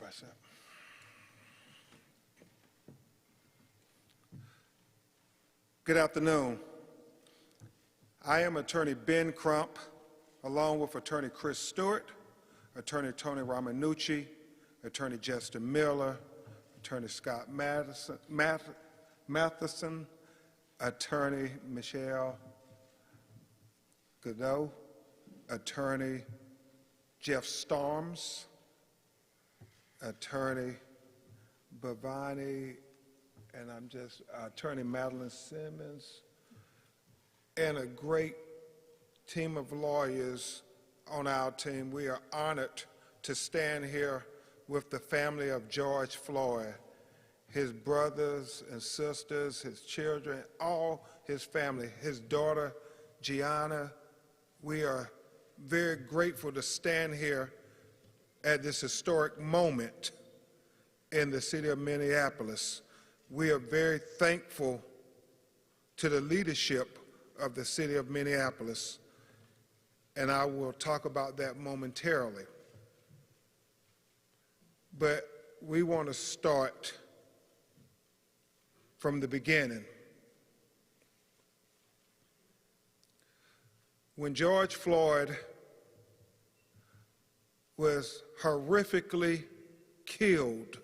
tricep. Good afternoon. I am Attorney Ben Crump, along with Attorney Chris Stewart, Attorney Tony Romanucci, Attorney Justin Miller, Attorney Scott Matheson, Attorney Michelle Godot, Attorney Jeff Storms, Attorney Bhavani, and Attorney Madeline Simmons, and a great team of lawyers on our team. We are honored to stand here with the family of George Floyd, his brothers and sisters, his children, all his family, his daughter, Gianna. We are very grateful to stand here at this historic moment in the city of Minneapolis. We are very thankful to the leadership of the city of Minneapolis, and I will talk about that momentarily. But we want to start from the beginning. When George Floyd was horrifically killed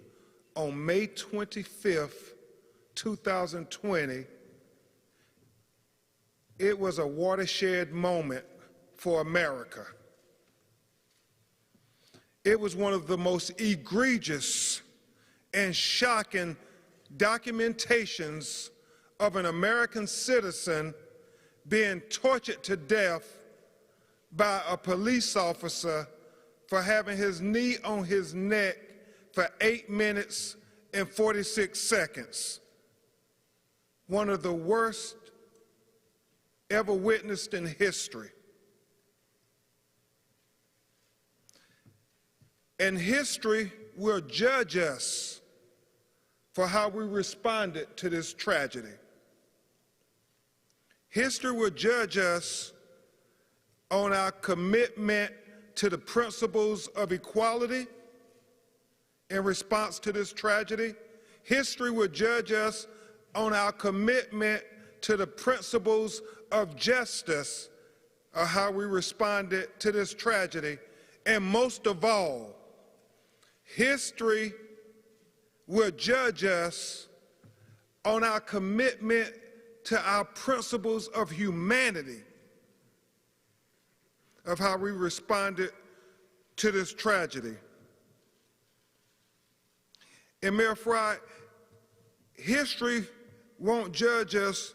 on May 25th, 2020, it was a watershed moment for America. It was one of the most egregious and shocking documentations of an American citizen being tortured to death by a police officer for having his knee on his neck for 8 minutes and 46 seconds. One of the worst ever witnessed in history. And history will judge us for how we responded to this tragedy. History will judge us on our commitment to the principles of equality in response to this tragedy. History will judge us on our commitment to the principles of justice, or how we responded to this tragedy. And most of all, history will judge us on our commitment to our principles of humanity, of how we responded to this tragedy. And Mayor Frey, history won't judge us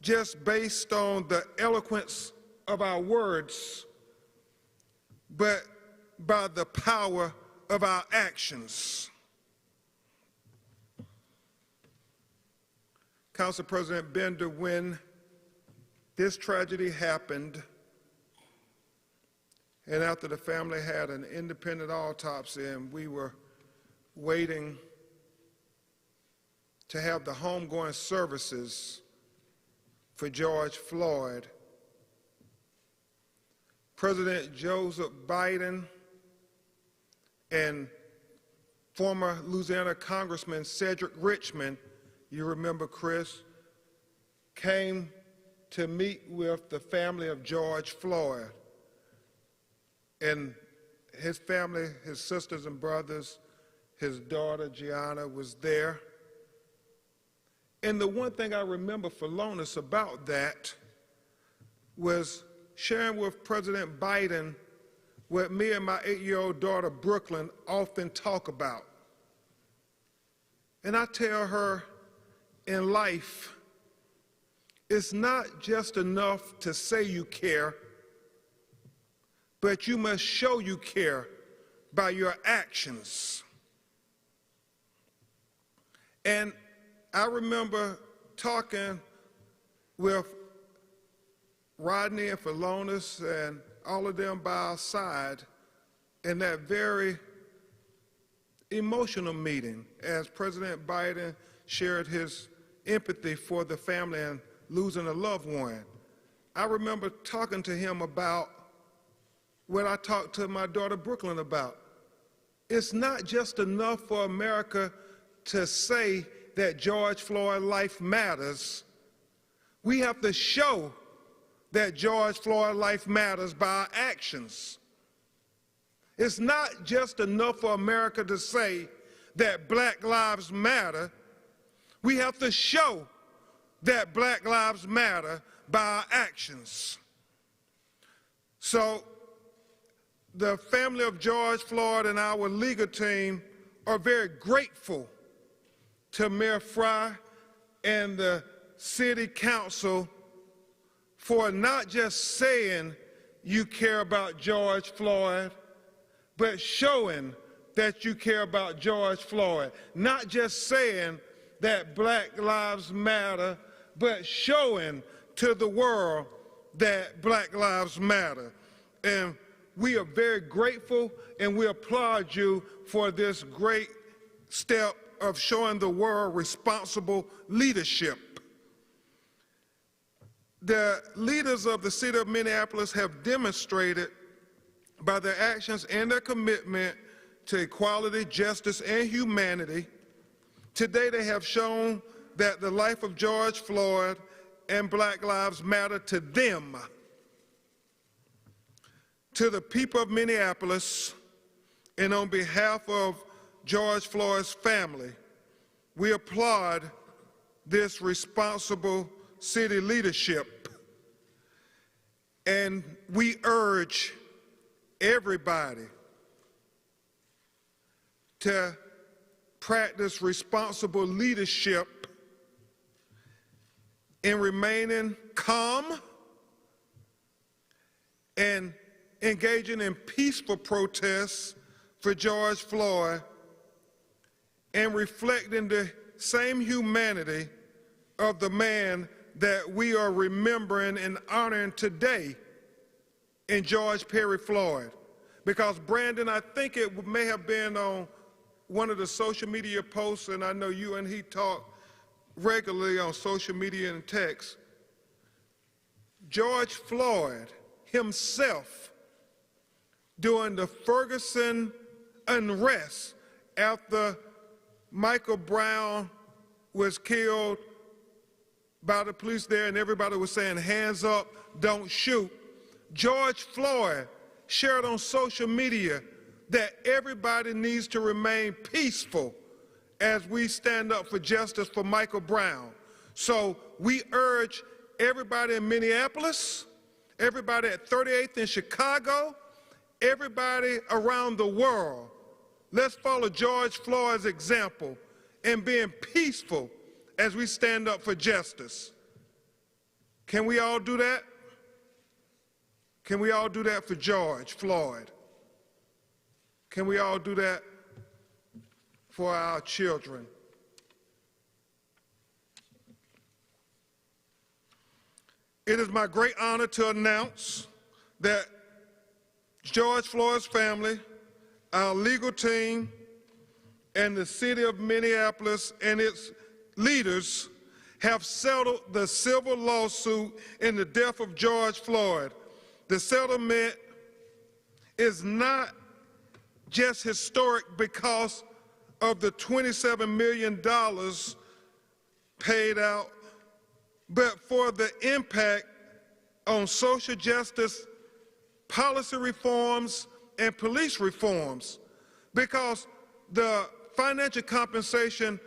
just based on the eloquence of our words, but by the power of our actions. Council President Bender, when this tragedy happened, and after the family had an independent autopsy and we were waiting to have the homegoing services for George Floyd, President Joseph Biden and former Louisiana Congressman Cedric Richmond, you remember Chris, came to meet with the family of George Floyd. And his family, his sisters and brothers, his daughter Gianna was there. And the one thing I remember for longest about that was sharing with President Biden what me and my 8-year-old daughter Brooklyn often talk about. And I tell her, in life, it's not just enough to say you care, but you must show you care by your actions. And I remember talking with Rodney and Philonis and all of them by our side in that very emotional meeting as President Biden shared his empathy for the family and losing a loved one. I remember talking to him about what I talked to my daughter Brooklyn about. It's not just enough for America to say that George Floyd's life matters. We have to show that George Floyd's life matters by our actions. It's not just enough for America to say that Black Lives Matter. We have to show that Black Lives Matter by our actions. So the family of George Floyd and our legal team are very grateful to Mayor Frey and the City Council for not just saying you care about George Floyd, but showing that you care about George Floyd. Not just saying that Black Lives Matter, but showing to the world that Black Lives Matter. And we are very grateful, and we applaud you for this great step of showing the world responsible leadership. The leaders of the city of Minneapolis have demonstrated by their actions and their commitment to equality, justice, and humanity. Today they have shown that the life of George Floyd and Black Lives Matter to them. To the people of Minneapolis, and on behalf of George Floyd's family, we applaud this responsible city leadership, and we urge everybody to practice responsible leadership in remaining calm and engaging in peaceful protests for George Floyd and reflecting the same humanity of the man that we are remembering and honoring today in George Perry Floyd. Because Brandon, I think it may have been on one of the social media posts, and I know you and he talk regularly on social media and text. George Floyd himself, during the Ferguson unrest after Michael Brown was killed by the police there and everybody was saying, hands up, don't shoot. George Floyd shared on social media that everybody needs to remain peaceful as we stand up for justice for Michael Brown. So we urge everybody in Minneapolis, everybody at 38th in Chicago, everybody around the world, let's follow George Floyd's example in being peaceful as we stand up for justice. Can we all do that? Can we all do that for George Floyd? Can we all do that for our children? It is my great honor to announce that George Floyd's family, our legal team, and the city of Minneapolis and its leaders have settled the civil lawsuit in the death of George Floyd. The settlement is not just historic because of the $27 million paid out, but for the impact on social justice, policy reforms, and police reforms, because the financial compensation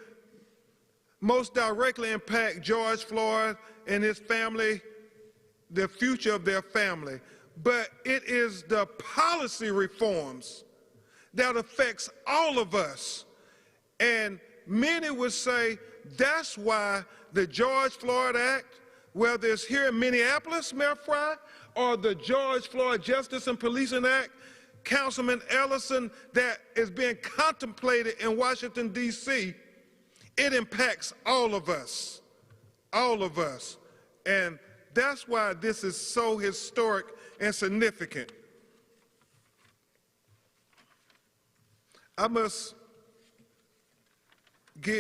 most directly impact George Floyd and his family, the future of their family. But it is the policy reforms that affects all of us. And many would say that's why the George Floyd Act, whether it's here in Minneapolis, Mayor Frey, or the George Floyd Justice and Policing Act, Councilman Ellison, that is being contemplated in Washington, D.C., it impacts all of us, all of us. And that's why this is so historic and significant. I must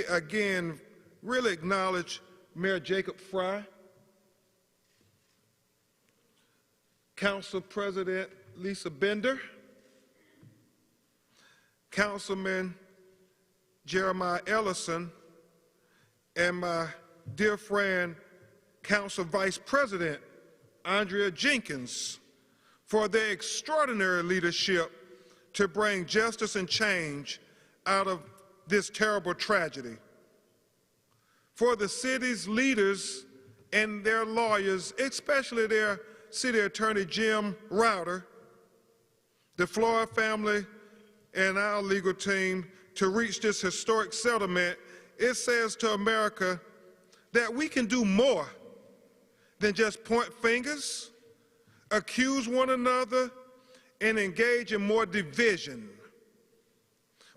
again really acknowledge Mayor Jacob Frey, Council President Lisa Bender, Councilman Jeremiah Ellison, and my dear friend, Council Vice President Andrea Jenkins, for their extraordinary leadership to bring justice and change out of this terrible tragedy. For the city's leaders and their lawyers, especially their city attorney Jim Router, the Floyd family, and our legal team to reach this historic settlement, it says to America that we can do more than just point fingers, accuse one another, and engage in more division.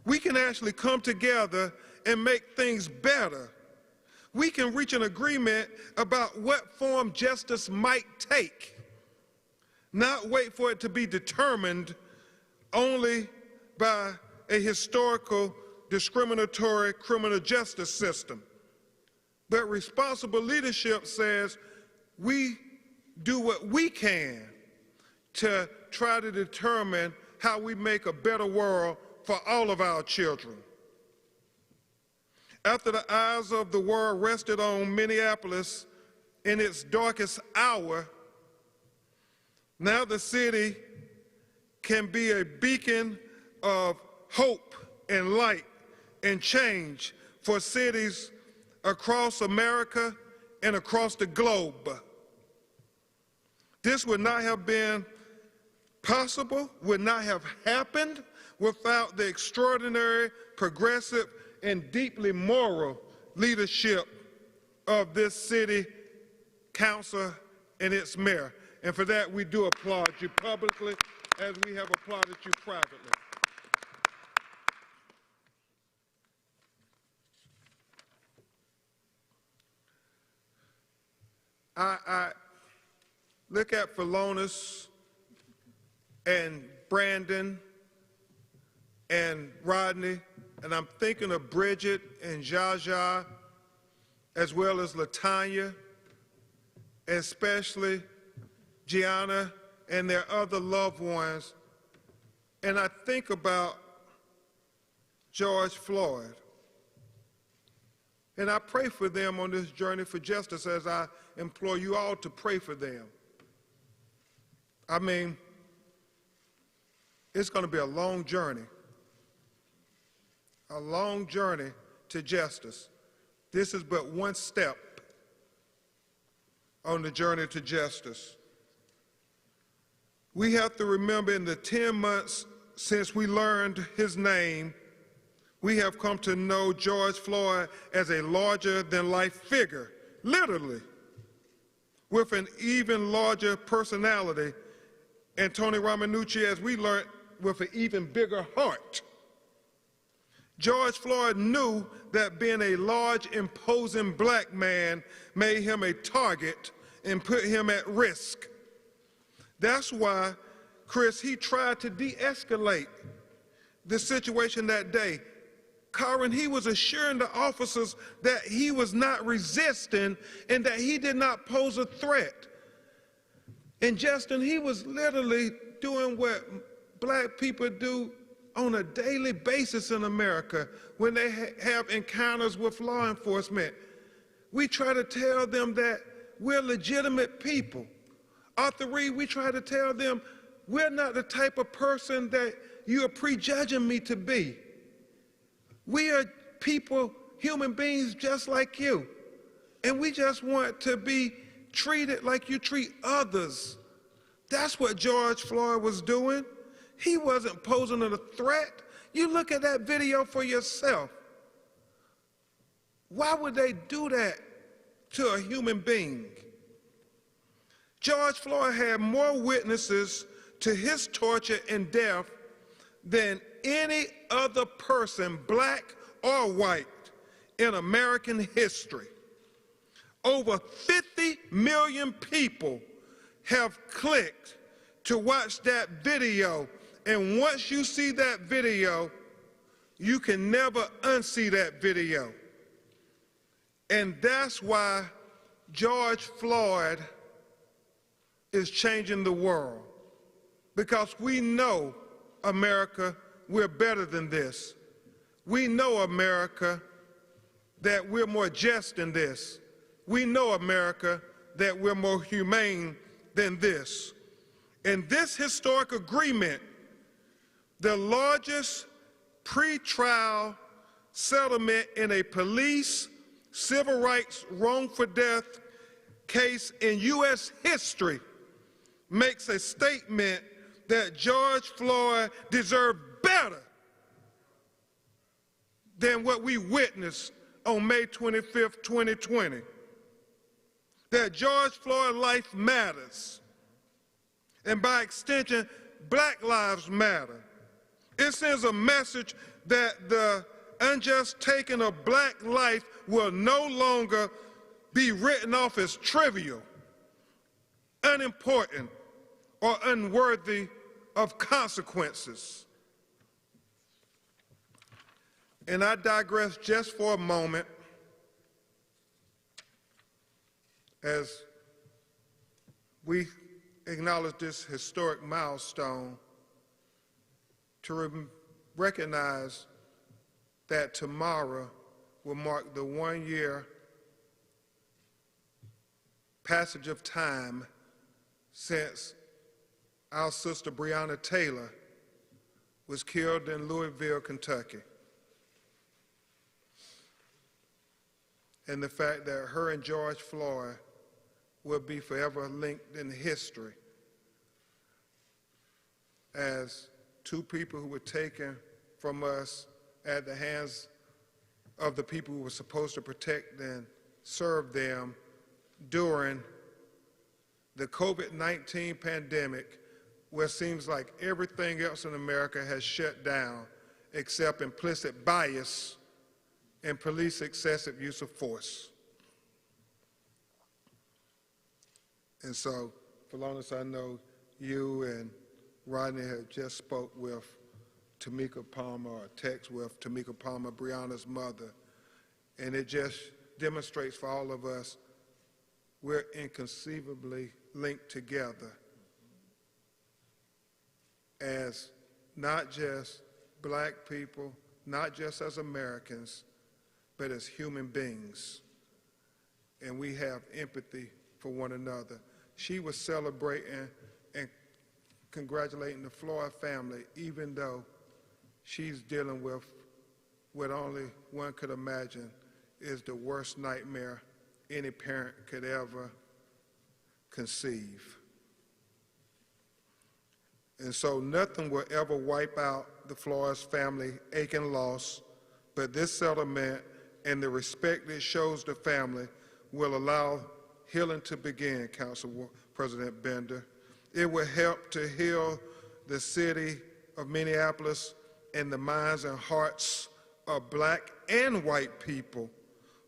We can actually come together and make things better. We can reach an agreement about what form justice might take, not wait for it to be determined only by a historical, discriminatory criminal justice system. But responsible leadership says we do what we can to try to determine how we make a better world for all of our children. After the eyes of the world rested on Minneapolis in its darkest hour, now the city can be a beacon of hope and light and change for cities across America and across the globe. This would not have been possible, would not have happened without the extraordinary, progressive, and deeply moral leadership of this city council and its mayor. And for that, we do applaud you publicly as we have applauded you privately. I look at Philonis and Brandon and Rodney, and I'm thinking of Bridget and Jaja, as well as LaTanya, especially Gianna and their other loved ones. And I think about George Floyd. And I pray for them on this journey for justice, as I implore you all to pray for them. I mean, it's going to be a long journey to justice. This is but one step on the journey to justice. We have to remember, in the 10 months since we learned his name, we have come to know George Floyd as a larger-than-life figure, literally, with an even larger personality, and Tony Ramanucci, as we learned, with an even bigger heart. George Floyd knew that being a large, imposing black man made him a target and put him at risk. That's why, Chris, he tried to de-escalate the situation that day. Karen, he was assuring the officers that he was not resisting and that he did not pose a threat. And Justin, he was literally doing what black people do on a daily basis in America when they have encounters with law enforcement. We try to tell them that we're legitimate people. Arthur Reed, we try to tell them we're not the type of person that you are prejudging me to be. We are people, human beings just like you. And we just want to be treated like you treat others. That's what George Floyd was doing. He wasn't posing a threat. You look at that video for yourself. Why would they do that to a human being? George Floyd had more witnesses to his torture and death than any other person, black or white, in American history. Over 50 million people have clicked to watch that video, and once you see that video, you can never unsee that video. And that's why George Floyd is changing the world, because we know, America, we're better than this. We know, America, that we're more just than this. We know, America, that we're more humane than this. In this historic agreement, the largest pretrial settlement in a police civil rights wrongful death case in U.S. history, makes a statement that George Floyd deserved better than what we witnessed on May 25th, 2020. That George Floyd's life matters, and by extension, Black lives matter. It sends a message that the unjust taking of Black life will no longer be written off as trivial, unimportant, or unworthy of consequences. And I digress just for a moment as we acknowledge this historic milestone to recognize that tomorrow will mark the 1-year passage of time since our sister Breonna Taylor was killed in Louisville, Kentucky. And the fact that her and George Floyd will be forever linked in history as two people who were taken from us at the hands of the people who were supposed to protect and serve them during the COVID-19 pandemic, where it seems like everything else in America has shut down except implicit bias and police excessive use of force. And so, for long as I know, you and Rodney have just spoke with Tamika Palmer, or text with Tamika Palmer, Breonna's mother, and it just demonstrates for all of us we're inconceivably linked together as not just Black people, not just as Americans, but as human beings. And we have empathy for one another. She was celebrating and congratulating the Floyd family, even though she's dealing with what only one could imagine is the worst nightmare any parent could ever conceive. And so nothing will ever wipe out the Floyd's family aching loss, but this settlement and the respect it shows the family will allow healing to begin, Council President Bender. It will help to heal the city of Minneapolis and the minds and hearts of Black and white people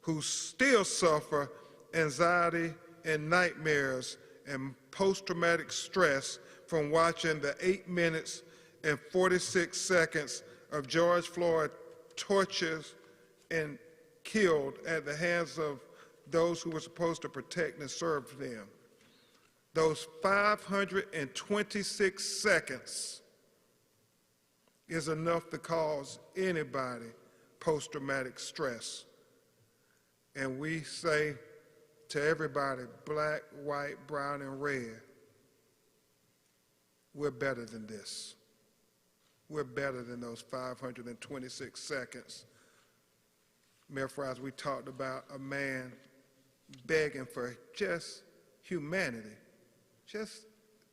who still suffer anxiety and nightmares and post-traumatic stress from watching the 8 minutes and 46 seconds of George Floyd tortured and killed at the hands of those who were supposed to protect and serve them. Those 526 seconds is enough to cause anybody post-traumatic stress. And we say to everybody, Black, white, brown, and red, we're better than this. We're better than those 526 seconds. Mayor Frey, we talked about a man begging for just humanity. Just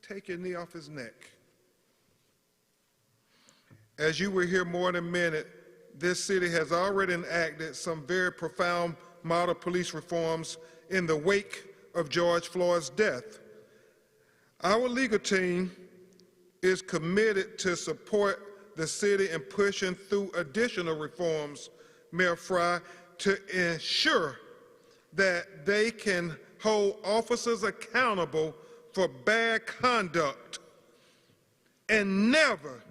take your knee off his neck. As you will hear more in a minute, this city has already enacted some very profound model police reforms in the wake of George Floyd's death. Our legal team is committed to support the city in pushing through additional reforms, Mayor Frey, to ensure that they can hold officers accountable for bad conduct and never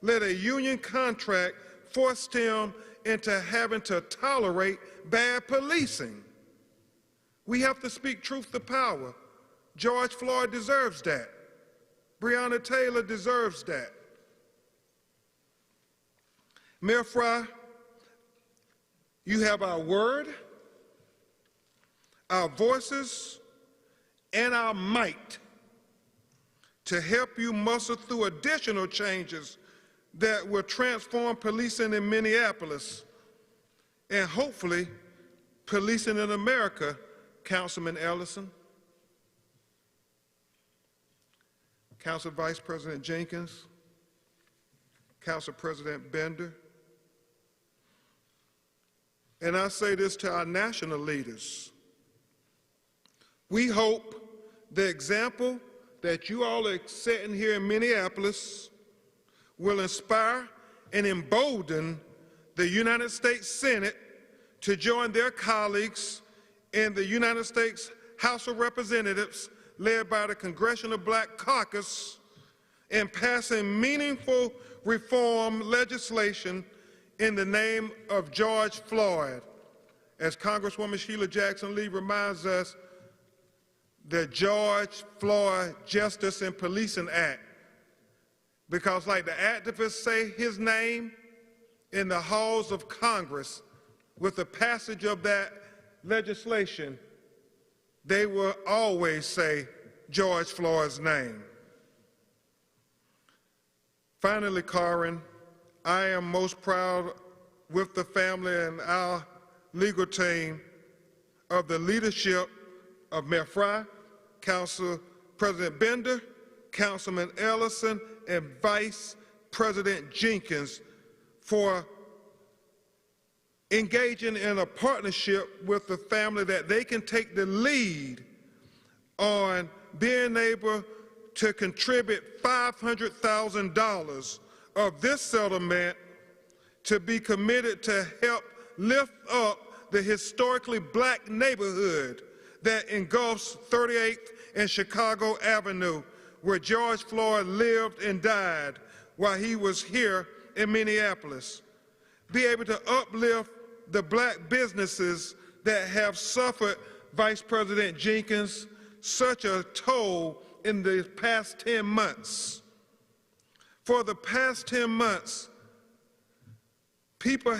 let a union contract force them into having to tolerate bad policing. We have to speak truth to power. George Floyd deserves that. Breonna Taylor deserves that. Mayor Frey, you have our word, our voices, and our might to help you muscle through additional changes that will transform policing in Minneapolis and hopefully policing in America, Councilman Ellison, Council Vice President Jenkins, Council President Bender. And I say this to our national leaders. We hope the example that you all are setting here in Minneapolis will inspire and embolden the United States Senate to join their colleagues in the United States House of Representatives, led by the Congressional Black Caucus, in passing meaningful reform legislation in the name of George Floyd. As Congresswoman Sheila Jackson Lee reminds us, the George Floyd Justice and Policing Act. Because like the activists say his name in the halls of Congress, with the passage of that legislation, they will always say George Floyd's name. Finally, Karen, I am most proud with the family and our legal team of the leadership of Mayor Frey, Council President Bender, Councilman Ellison, and Vice President Jenkins for engaging in a partnership with the family that they can take the lead on being able to contribute $500,000 of this settlement to be committed to help lift up the historically black neighborhood that engulfs 38th and Chicago Avenue, where George Floyd lived and died while he was here in Minneapolis. Be able to uplift the black businesses that have suffered, Vice President Jenkins, such a toll in the past 10 months. For the past 10 months, people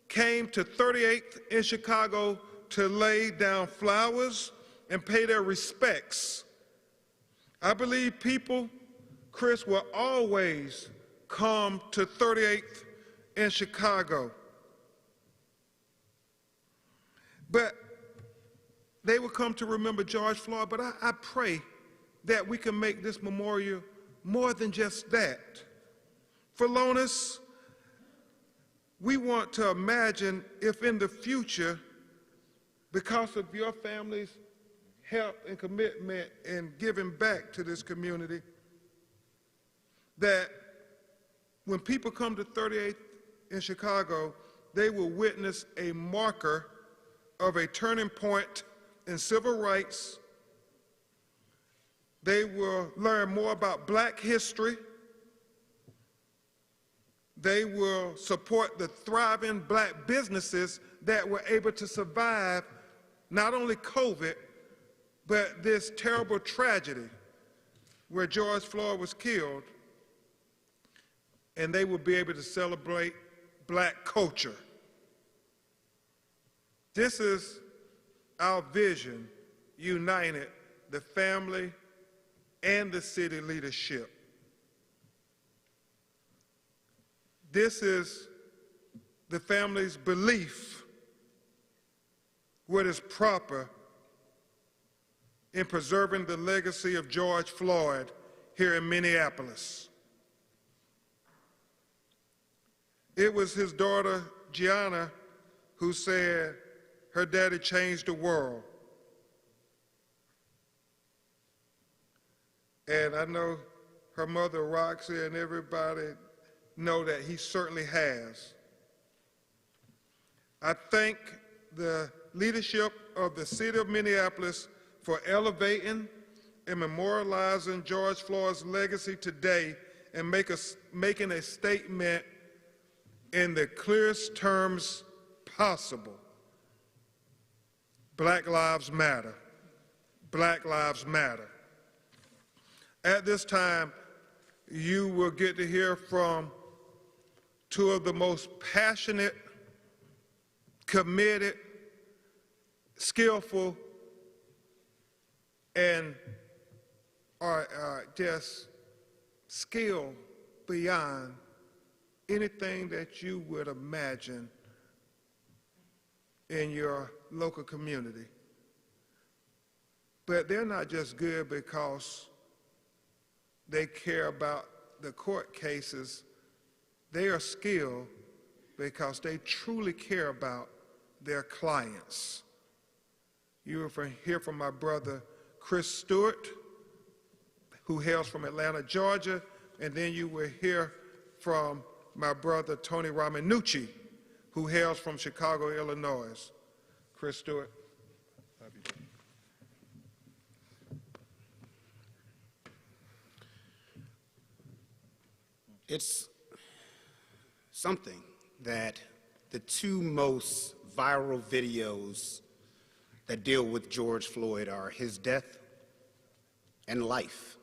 came to 38th in Chicago to lay down flowers and pay their respects. I believe people, Chris, will always come to 38th in Chicago. But they will come to remember George Floyd, but I pray that we can make this memorial more than just that. For Lonis, we want to imagine if in the future, because of your family's help and commitment in giving back to this community, that when people come to 38th in Chicago, they will witness a marker of a turning point in civil rights. They will learn more about black history. They will support the thriving black businesses that were able to survive not only COVID, but this terrible tragedy where George Floyd was killed, and they will be able to celebrate black culture. This is our vision, united the family and the city leadership. This is the family's belief, what is proper in preserving the legacy of George Floyd here in Minneapolis. It was his daughter, Gianna, who said her daddy changed the world. And I know her mother, Roxy, and everybody know that he certainly has. I thank the leadership of the city of Minneapolis for elevating and memorializing George Floyd's legacy today and making a statement in the clearest terms possible. Black lives matter. Black lives matter. At this time, you will get to hear from two of the most passionate, committed, skillful, and are just skilled beyond anything that you would imagine in your local community. But they're not just good because they care about the court cases. They are skilled because they truly care about their clients. You will hear from my brother Chris Stewart, who hails from Atlanta, Georgia, and then you will hear from my brother Tony Romanucci, who hails from Chicago, Illinois. Chris Stewart. Love you. It's something that the two most viral videos that deal with George Floyd are his death and life.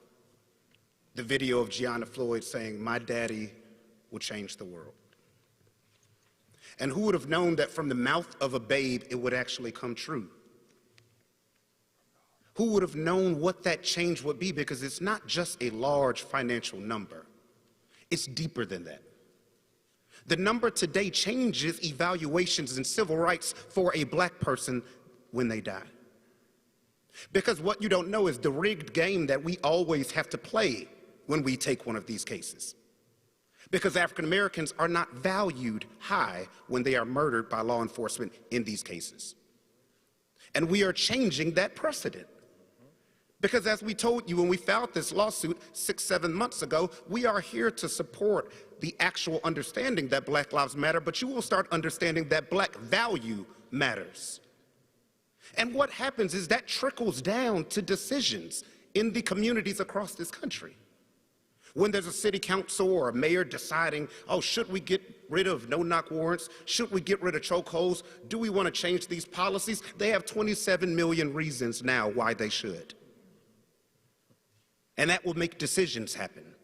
The video of Gianna Floyd saying, "My daddy will change the world." And who would have known that from the mouth of a babe it would actually come true? Who would have known what that change would be? Because it's not just a large financial number. It's deeper than that. The number today changes evaluations in civil rights for a black person when they die. Because what you don't know is the rigged game that we always have to play when we take one of these cases. Because African Americans are not valued high when they are murdered by law enforcement in these cases. And we are changing that precedent. Because as we told you when we filed this lawsuit 6-7 months ago, we are here to support the actual understanding that Black Lives Matter, but you will start understanding that black value matters. And what happens is that trickles down to decisions in the communities across this country. When there's a city council or a mayor deciding, oh, should we get rid of no-knock warrants? Should we get rid of chokeholds? Do we want to change these policies? They have 27 million reasons now why they should. And that will make decisions happen.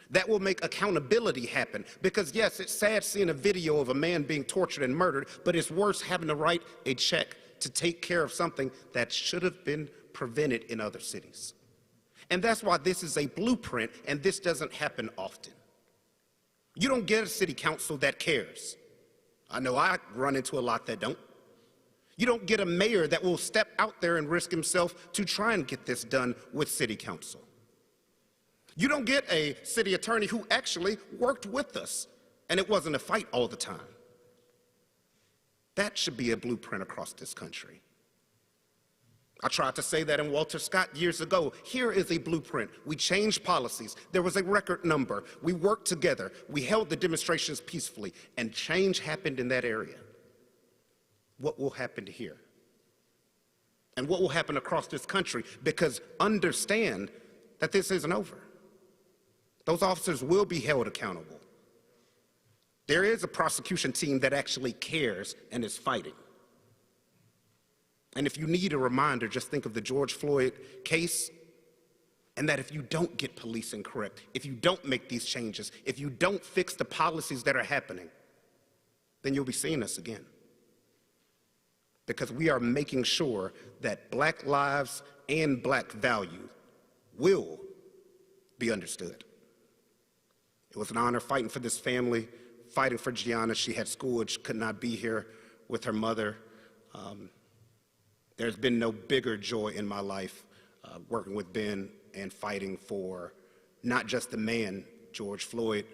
That will make accountability happen. Because yes, it's sad seeing a video of a man being tortured and murdered, but it's worse having to write a check to take care of something that should have been prevented in other cities. And that's why this is a blueprint, and this doesn't happen often. You don't get a city council that cares. I know I run into a lot that don't. You don't get a mayor that will step out there and risk himself to try and get this done with city council. You don't get a city attorney who actually worked with us, and it wasn't a fight all the time. That should be a blueprint across this country. I tried to say that in Walter Scott years ago. Here is a blueprint. We changed policies. There was a record number. We worked together. We held the demonstrations peacefully, and change happened in that area. What will happen here? And what will happen across this country? Because understand that this isn't over. Those officers will be held accountable. There is a prosecution team that actually cares and is fighting. And if you need a reminder, just think of the George Floyd case, and that if you don't get policing correct, if you don't make these changes, if you don't fix the policies that are happening, then you'll be seeing us again. Because we are making sure that black lives and black value will be understood. It was an honor fighting for this family, fighting for Gianna. She had school and she could not be here with her mother. There's been no bigger joy in my life working with Ben and fighting for not just the man, George Floyd,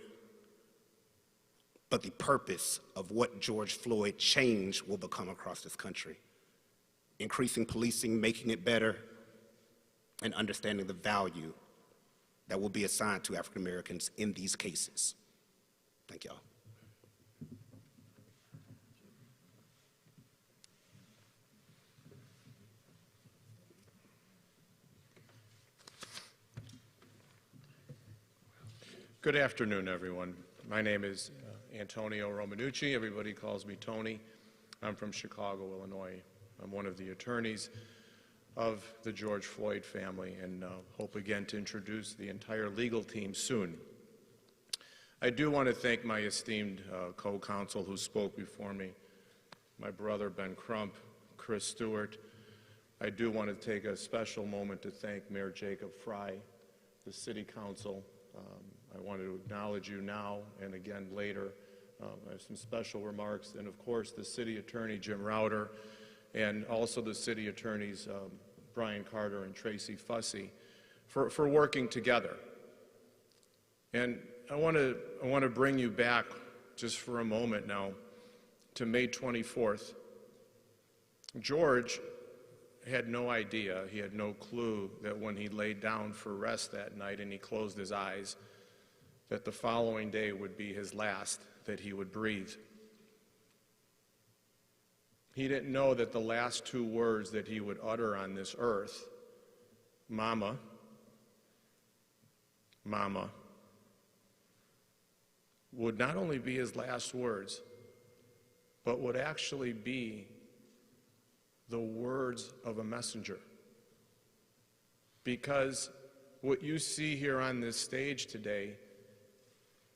but the purpose of what George Floyd change will become across this country. Increasing policing, making it better, and understanding the value that will be assigned to African Americans in these cases. Thank y'all. Good afternoon, everyone. My name is Antonio Romanucci. Everybody calls me Tony. I'm from Chicago, Illinois. I'm one of the attorneys of the George Floyd family, and hope again to introduce the entire legal team soon. I do want to thank my esteemed co-counsel who spoke before me, my brother Ben Crump, Chris Stewart. I do want to take a special moment to thank Mayor Jacob Frey, the City Council. I want to acknowledge you now and again later. I have some special remarks, and of course the City Attorney Jim Rauter, and also the City Attorneys Brian Carter and Tracy Fussy for working together. And I want to bring you back just for a moment now to May 24th. George had no idea, he had no clue that when he laid down for rest that night and he closed his eyes, that the following day would be his last that he would breathe. He didn't know that the last two words that he would utter on this earth, Mama, Mama, would not only be his last words, but would actually be the words of a messenger. Because what you see here on this stage today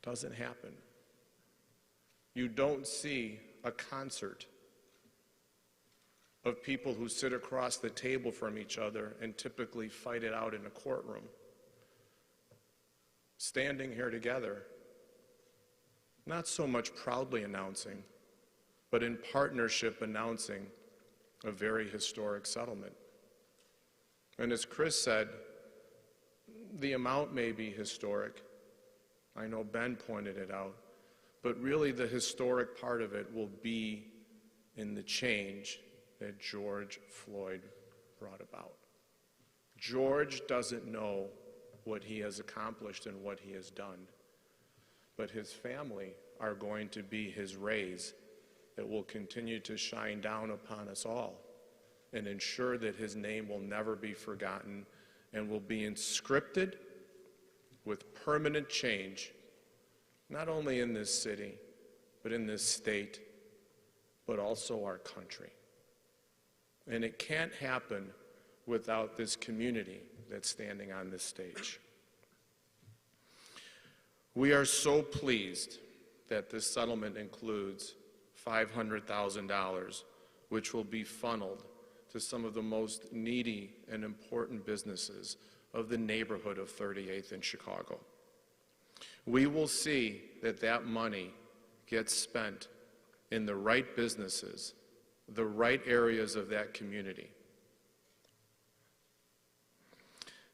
doesn't happen. You don't see a concert of people who sit across the table from each other and typically fight it out in a courtroom. Standing here together, not so much proudly announcing, but in partnership announcing a very historic settlement. And as Chris said, the amount may be historic. I know Ben pointed it out, but really the historic part of it will be in the change that George Floyd brought about. George doesn't know what he has accomplished and what he has done, but his family are going to be his rays that will continue to shine down upon us all and ensure that his name will never be forgotten and will be inscripted with permanent change, not only in this city, but in this state, but also our country. And it can't happen without this community that's standing on this stage. We are so pleased that this settlement includes $500,000, which will be funneled to some of the most needy and important businesses of the neighborhood of 38th in Chicago. We will see that that money gets spent in the right businesses, the right areas of that community.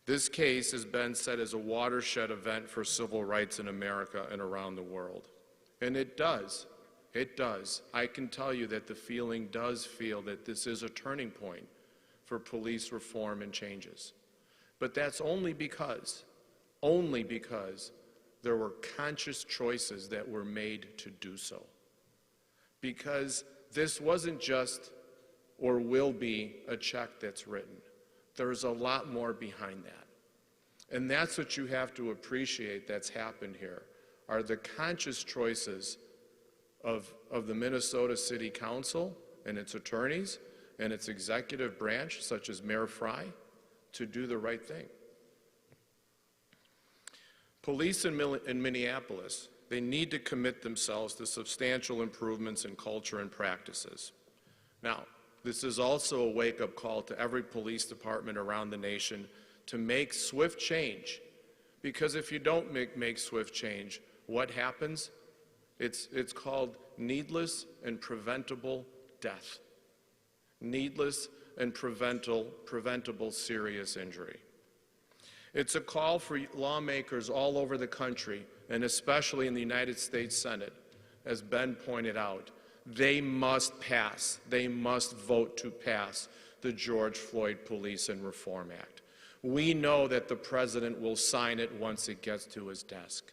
This case has been said as a watershed event for civil rights in America and around the world. And it does. It does. I can tell you that the feeling does feel that this is a turning point for police reform and changes. But that's only because there were conscious choices that were made to do so. Because this wasn't just or will be a check that's written. There's a lot more behind that. And that's what you have to appreciate that's happened here, are the conscious choices of the Minnesota City Council and its attorneys and its executive branch, such as Mayor Frey, to do the right thing. Police in Minneapolis, they need to commit themselves to substantial improvements in culture and practices. Now, this is also a wake-up call to every police department around the nation to make swift change, because if you don't make swift change, what happens? It's called needless and preventable death. Needless and preventable serious injury. It's a call for lawmakers all over the country, and especially in the United States Senate, as Ben pointed out. They must pass, they must vote to pass the George Floyd Police and Reform Act. We know that the president will sign it once it gets to his desk.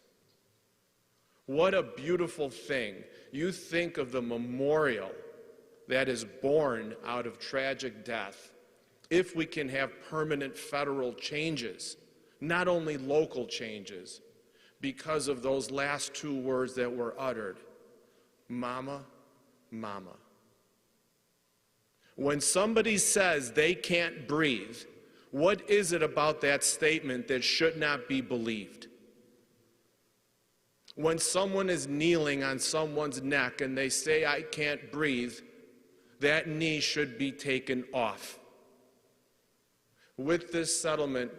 What a beautiful thing. You think of the memorial that is born out of tragic death. If we can have permanent federal changes, not only local changes, because of those last two words that were uttered, Mama, Mama. When somebody says they can't breathe, what is it about that statement that should not be believed? When someone is kneeling on someone's neck and they say, "I can't breathe," that knee should be taken off. With this settlement,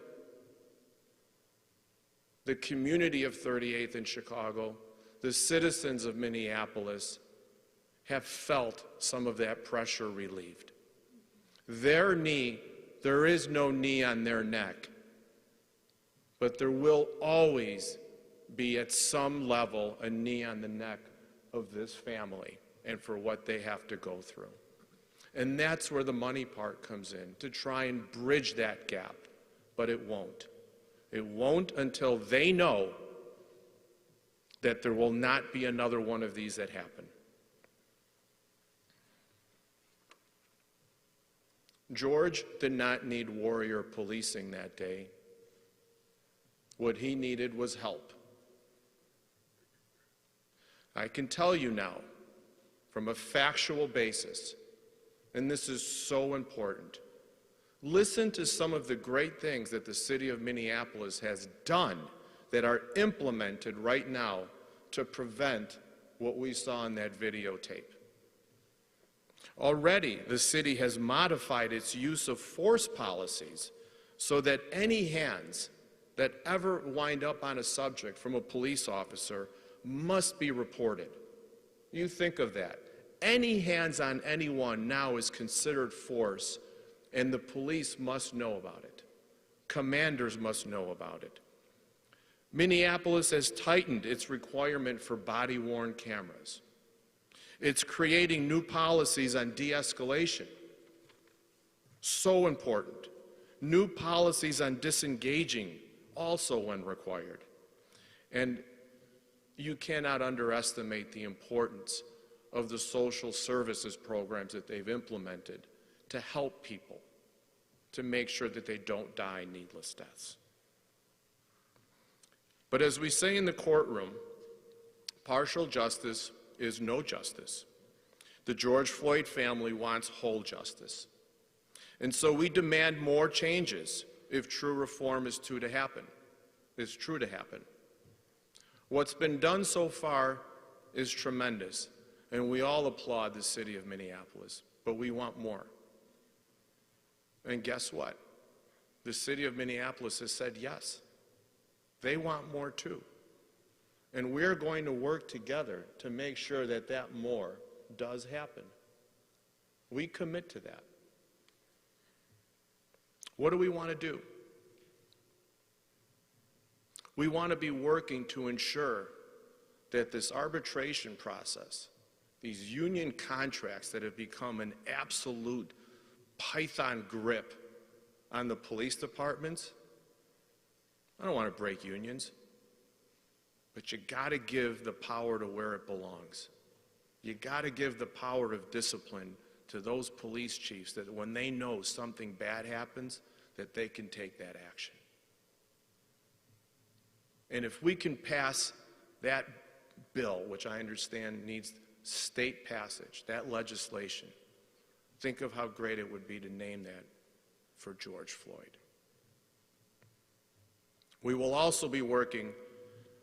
the community of 38th in Chicago, the citizens of Minneapolis, have felt some of that pressure relieved. Their knee, there is no knee on their neck, but there will always be at some level a knee on the neck of this family and for what they have to go through. And that's where the money part comes in, to try and bridge that gap, but it won't. It won't until they know that there will not be another one of these that happen. George did not need warrior policing that day. What he needed was help. I can tell you now, from a factual basis, and this is so important, listen to some of the great things that the city of Minneapolis has done that are implemented right now to prevent what we saw in that videotape. Already, the city has modified its use of force policies so that any hands that ever wind up on a subject from a police officer must be reported. You think of that. Any hands on anyone now is considered force, and the police must know about it. Commanders must know about it. Minneapolis has tightened its requirement for body-worn cameras. It's creating new policies on de-escalation. So important. New policies on disengaging, also when required. And you cannot underestimate the importance of the social services programs that they've implemented to help people, to make sure that they don't die needless deaths. But as we say in the courtroom, partial justice is no justice. The George Floyd family wants whole justice. And so we demand more changes if true reform is true to happen. What's been done so far is tremendous, and we all applaud the city of Minneapolis, but we want more. And guess what? The city of Minneapolis has said yes. They want more too. And we're going to work together to make sure that that more does happen. We commit to that. What do we want to do? We want to be working to ensure that this arbitration process, these union contracts that have become an absolute python grip on the police departments, I don't want to break unions, but you got to give the power to where it belongs. You got to give the power of discipline to those police chiefs that when they know something bad happens, that they can take that action. And if we can pass that bill, which I understand needs state passage, that legislation, think of how great it would be to name that for George Floyd. We will also be working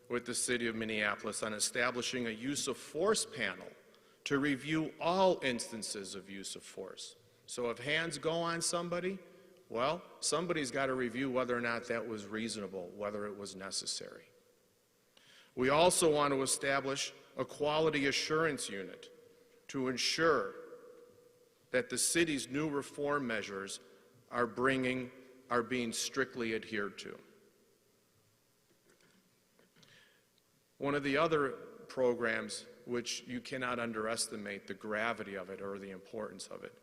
with the city of Minneapolis on establishing a use of force panel to review all instances of use of force. So if hands go on somebody, well, somebody's got to review whether or not that was reasonable, whether it was necessary. We also want to establish a quality assurance unit to ensure that the city's new reform measures are being strictly adhered to. One of the other programs, which you cannot underestimate the gravity of it or the importance of it,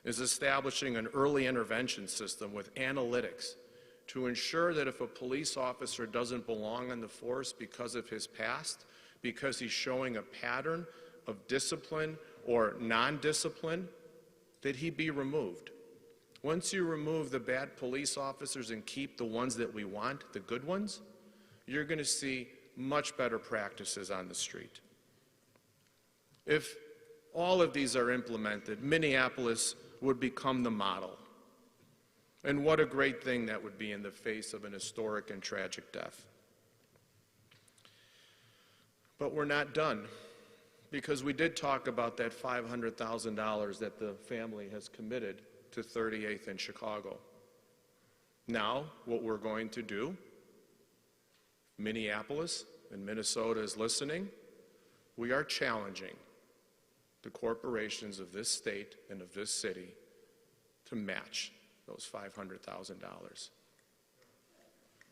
is establishing an early intervention system with analytics to ensure that if a police officer doesn't belong on the force because of his past, because he's showing a pattern of discipline or non-discipline, that he be removed. Once you remove the bad police officers and keep the ones that we want, the good ones, you're going to see much better practices on the street. If all of these are implemented, Minneapolis would become the model. And what a great thing that would be in the face of an historic and tragic death. But we're not done, because we did talk about that $500,000 that the family has committed to 38th in Chicago. Now, what we're going to do, Minneapolis and Minnesota is listening, we are challenging the corporations of this state and of this city to match those $500,000.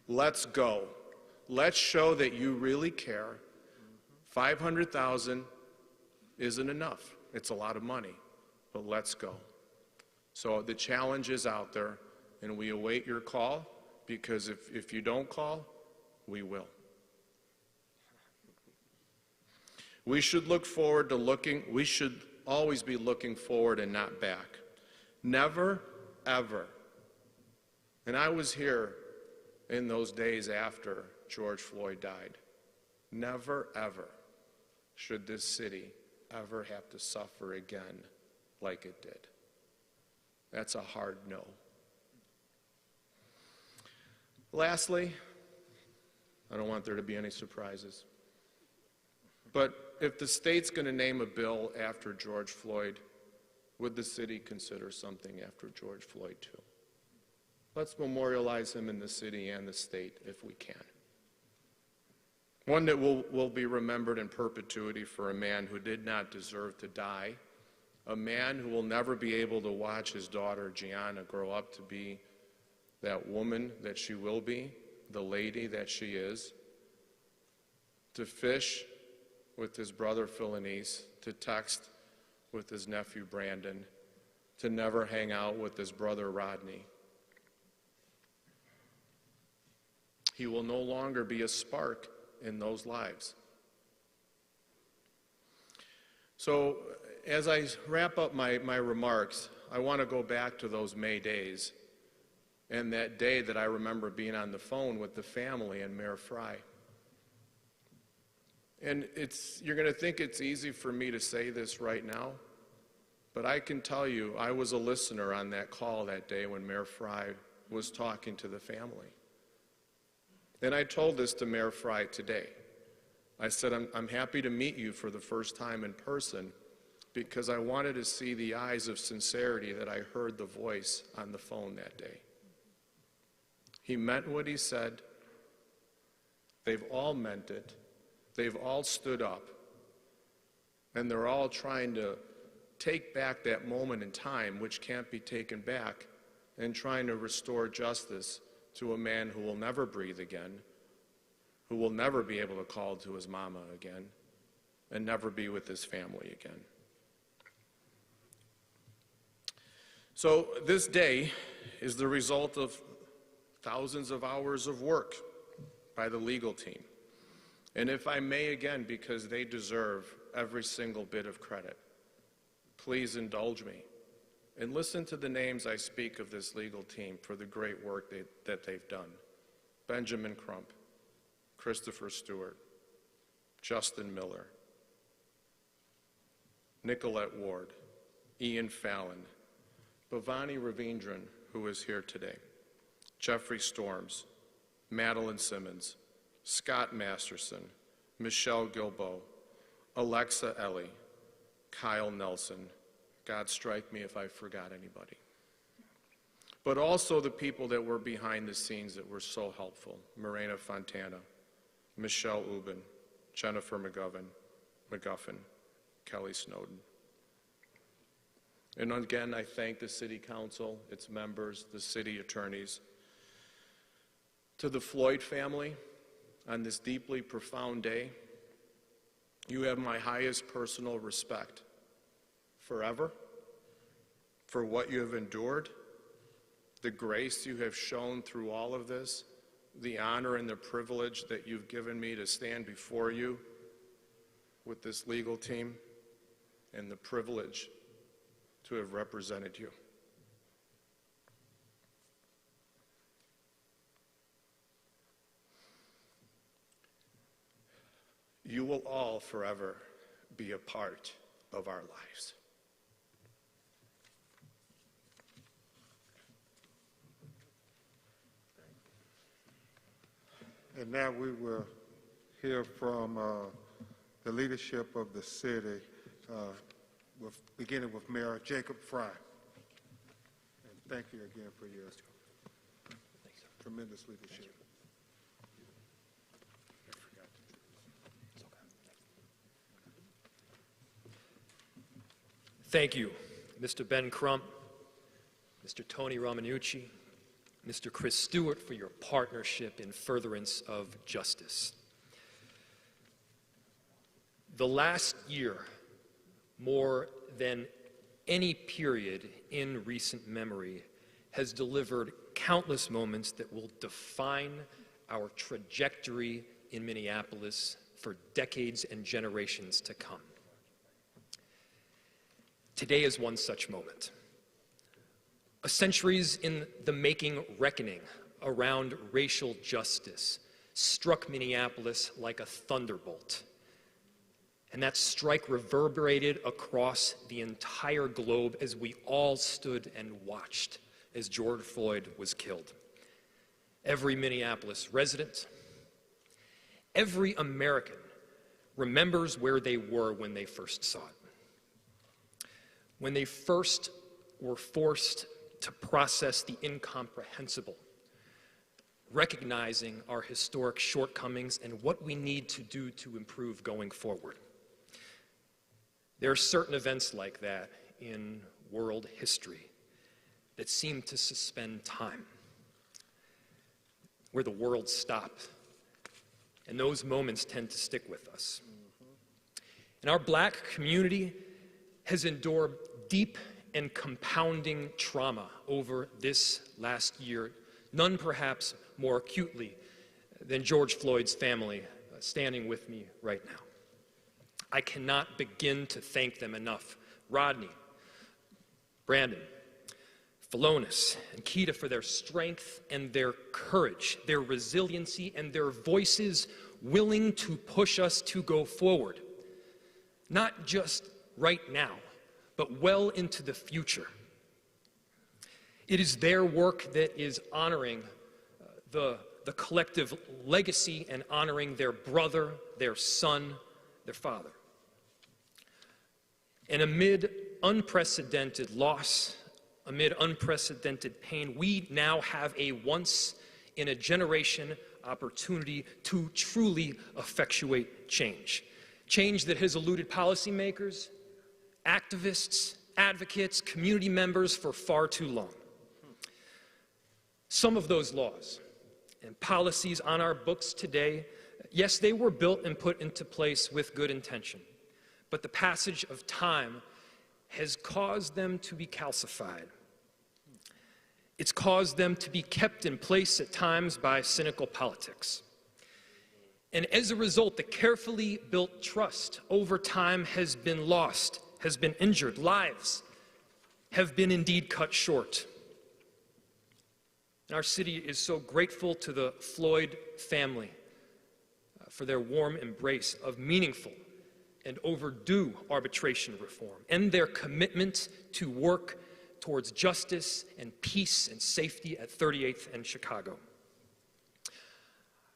Let's go. Let's show that you really care. 500,000 isn't enough. It's a lot of money, but let's go. So the challenge is out there, and we await your call, because if you don't call, we will. We should always be looking forward and not back. Never, ever. And I was here in those days after George Floyd died. Never, ever should this city ever have to suffer again like it did. That's a hard no. Lastly, I don't want there to be any surprises, but if the state's going to name a bill after George Floyd, would the city consider something after George Floyd too? Let's memorialize him in the city and the state if we can. One that will be remembered in perpetuity for a man who did not deserve to die, a man who will never be able to watch his daughter Gianna grow up to be that woman that she will be, the lady that she is, to fish with his brother Philanese, to text with his nephew Brandon, to never hang out with his brother Rodney. He will no longer be a spark in those lives. So as I wrap up my remarks, I want to go back to those May days and that day that I remember being on the phone with the family and Mayor Frey. And you're going to think it's easy for me to say this right now, but I can tell you I was a listener on that call that day when Mayor Frey was talking to the family. And I told this to Mayor Frey today. I said, I'm happy to meet you for the first time in person, because I wanted to see the eyes of sincerity that I heard the voice on the phone that day. He meant what he said. They've all meant it. They've all stood up. And they're all trying to take back that moment in time, which can't be taken back, and trying to restore justice to a man who will never breathe again, who will never be able to call to his mama again, and never be with his family again. So this day is the result of thousands of hours of work by the legal team. And if I may again, because they deserve every single bit of credit, please indulge me and listen to the names I speak of this legal team for the great work that they've done. Benjamin Crump, Christopher Stewart, Justin Miller, Nicolette Ward, Ian Fallon, Bhavani Ravindran, who is here today, Jeffrey Storms, Madeline Simmons, Scott Masterson, Michelle Gilbo, Alexa Ellie, Kyle Nelson. God strike me if I forgot anybody. But also the people that were behind the scenes that were so helpful. Morena Fontana, Michelle Ubin, Jennifer McGuffin, Kelly Snowden. And again, I thank the City Council, its members, the city attorneys. To the Floyd family, on this deeply profound day, you have my highest personal respect forever for what you have endured, the grace you have shown through all of this, the honor and the privilege that you've given me to stand before you with this legal team, and the privilege to have represented you. You will all forever be a part of our lives. And now we will hear from the leadership of the city, beginning with Mayor Jacob Frey. And thank you again for your tremendous leadership. Thank you, Mr. Ben Crump, Mr. Tony Romanucci, Mr. Chris Stewart, for your partnership in furtherance of justice. The last year, more than any period in recent memory, has delivered countless moments that will define our trajectory in Minneapolis for decades and generations to come. Today is one such moment. A centuries in the making reckoning around racial justice struck Minneapolis like a thunderbolt. And that strike reverberated across the entire globe as we all stood and watched as George Floyd was killed. Every Minneapolis resident, every American remembers where they were when they first saw it. When they first were forced to process the incomprehensible, recognizing our historic shortcomings and what we need to do to improve going forward. There are certain events like that in world history that seem to suspend time, where the world stopped, and those moments tend to stick with us. And our Black community has endured deep and compounding trauma over this last year, none perhaps more acutely than George Floyd's family standing with me right now. I cannot begin to thank them enough. Rodney, Brandon, Philonis, and Keita for their strength and their courage, their resiliency, and their voices willing to push us to go forward. Not just right now, but well into the future. It is their work that is honoring the collective legacy and honoring their brother, their son, their father. And amid unprecedented loss, amid unprecedented pain, we now have a once-in-a-generation opportunity to truly effectuate change. Change that has eluded policymakers, activists, advocates, community members for far too long. Some of those laws and policies on our books today, yes, they were built and put into place with good intention, but the passage of time has caused them to be calcified. It's caused them to be kept in place at times by cynical politics. And as a result, the carefully built trust over time has been lost, has been injured. Lives have been indeed cut short. And our city is so grateful to the Floyd family for their warm embrace of meaningful and overdue arbitration reform and their commitment to work towards justice and peace and safety at 38th and Chicago.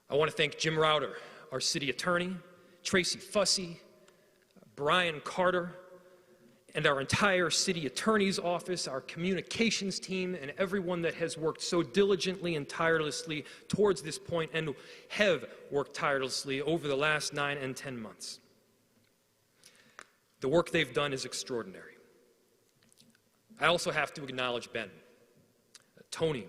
I want to thank Jim Rauter, our city attorney, Tracy Fussy, Brian Carter, and our entire city attorney's office, our communications team, and everyone that has worked so diligently and tirelessly towards this point and have worked tirelessly over the last 9 and 10 months. The work they've done is extraordinary. I also have to acknowledge Ben, Tony,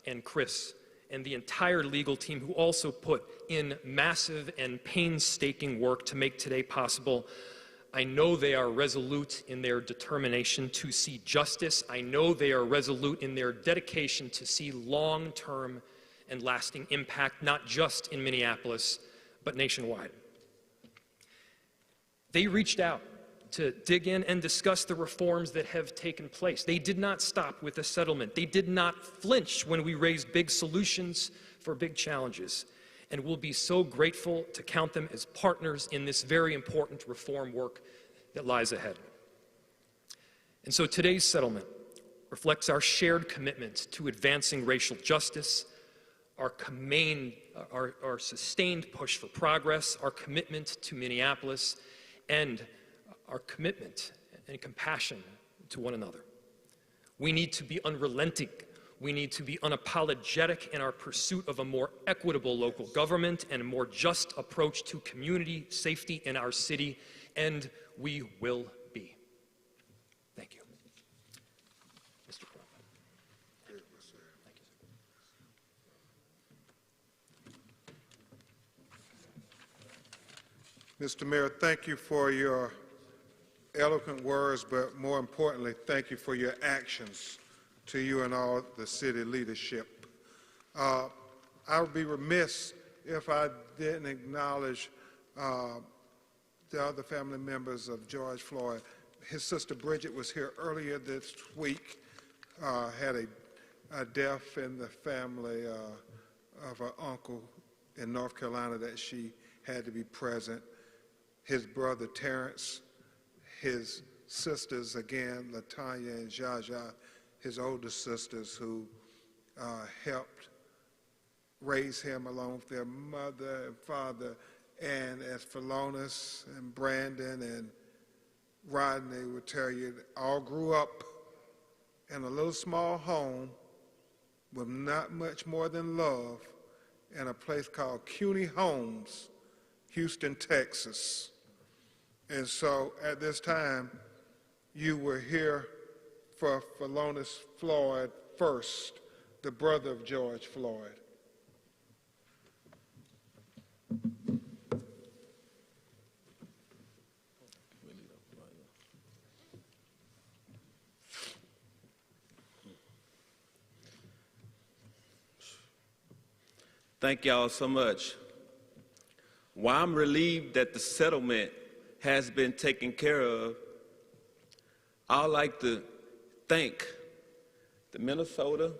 and Chris, and the entire legal team who also put in massive and painstaking work to make today possible. I know they are resolute in their determination to see justice. I know they are resolute in their dedication to see long-term and lasting impact, not just in Minneapolis, but nationwide. They reached out to dig in and discuss the reforms that have taken place. They did not stop with a settlement. They did not flinch when we raised big solutions for big challenges. And we'll be so grateful to count them as partners in this very important reform work that lies ahead. And so today's settlement reflects our shared commitment to advancing racial justice, our sustained push for progress, our commitment to Minneapolis, and our commitment and compassion to one another. We need to be unrelenting. We need to be unapologetic in our pursuit of a more equitable local government and a more just approach to community safety in our city, and we will be. Thank you. Mr. Crump. Thank you, sir. Mr. Mayor, thank you for your eloquent words, but more importantly, thank you for your actions, to you and all the city leadership. I would be remiss if I didn't acknowledge the other family members of George Floyd. His sister Bridget was here earlier this week, had a death in the family of her uncle in North Carolina that she had to be present. His brother Terrence, his sisters, again, Latanya and Jaja, his older sisters who helped raise him along with their mother and father, and as Philonis and Brandon and Rodney would tell you, all grew up in a little small home with not much more than love in a place called CUNY Homes, Houston, Texas. And so at this time, you were here for Philonis Floyd first, the brother of George Floyd. Thank y'all so much. While I'm relieved that the settlement has been taken care of, I'd like to thank the Minnesota.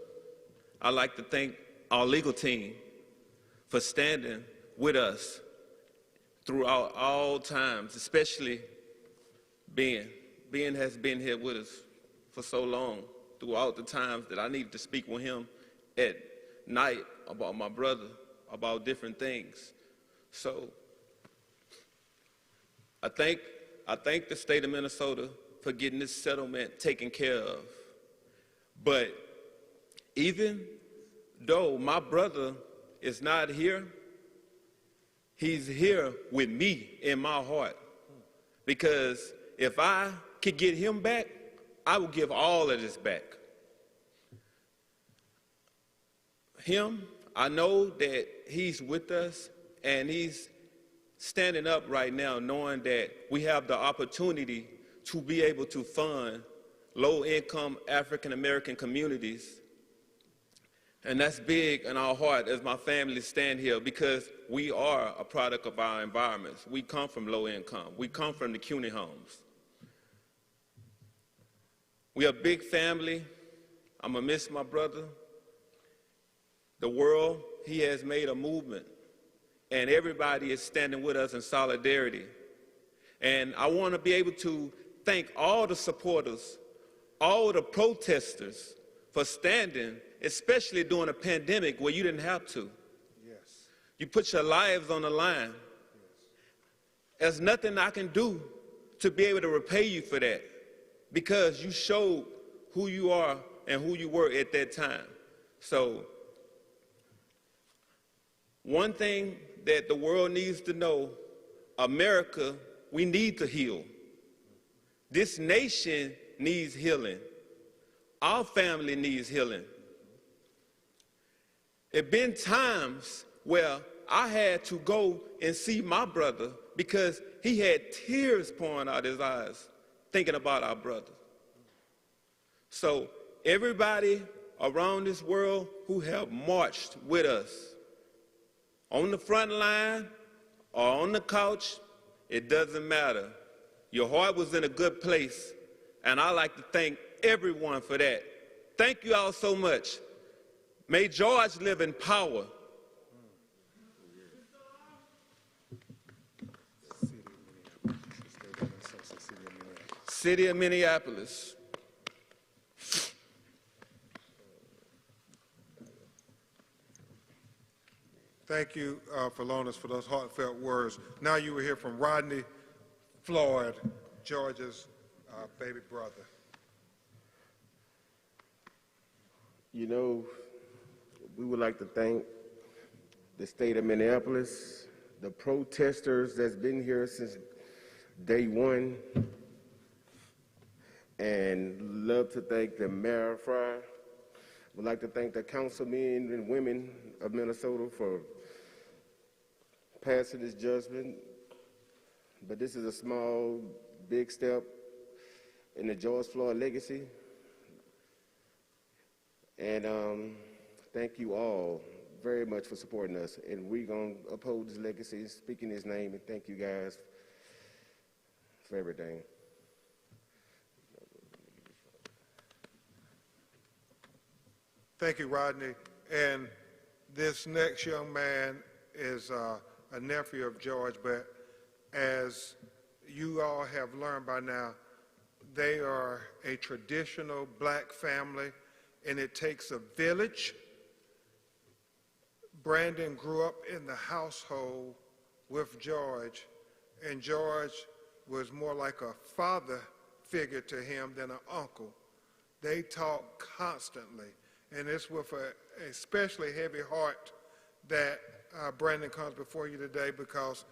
I'd like to thank our legal team for standing with us throughout all times, especially Ben. Ben has been here with us for so long, throughout the times that I needed to speak with him at night about my brother, about different things. So I thank the state of Minnesota for getting this settlement taken care of. But even though my brother is not here, he's here with me in my heart. Because if I could get him back, I would give all of this back. Him, I know that he's with us and he's standing up right now knowing that we have the opportunity to be able to fund low-income African-American communities. And that's big in our heart as my family stand here because we are a product of our environments. We come from low income. We come from the CUNY homes. We are a big family. I'm gonna miss my brother. The world, he has made a movement, and everybody is standing with us in solidarity. And I want to be able to thank all the supporters, all the protesters for standing, especially during a pandemic where you didn't have to. Yes. You put your lives on the line. Yes. There's nothing I can do to be able to repay you for that because you showed who you are and who you were at that time. So one thing that the world needs to know, America, we need to heal. This nation needs healing. Our family needs healing. There have been times where I had to go and see my brother because he had tears pouring out his eyes thinking about our brother. So everybody around this world who have marched with us, on the front line or on the couch, it doesn't matter. Your heart was in a good place, and I'd like to thank everyone for that. Thank you all so much. May George live in power. City of Minneapolis. Thank you, Philonis, for those heartfelt words. Now you will hear from Rodney Floyd, George's baby brother. You know, we would like to thank the state of Minneapolis, the protesters that's been here since day one, and love to thank the mayor of Frey. Would like to thank the councilmen and women of Minnesota for passing this judgment. But this is a small, big step in the George Floyd legacy. And thank you all very much for supporting us. And we're going to uphold his legacy, speaking his name, and thank you guys for everything. Thank you, Rodney. And this next young man is a nephew of George, but as you all have learned by now, they are a traditional black family, and it takes a village. Brandon grew up in the household with George, and George was more like a father figure to him than an uncle. They talk constantly, and it's with an especially heavy heart that Brandon comes before you today, because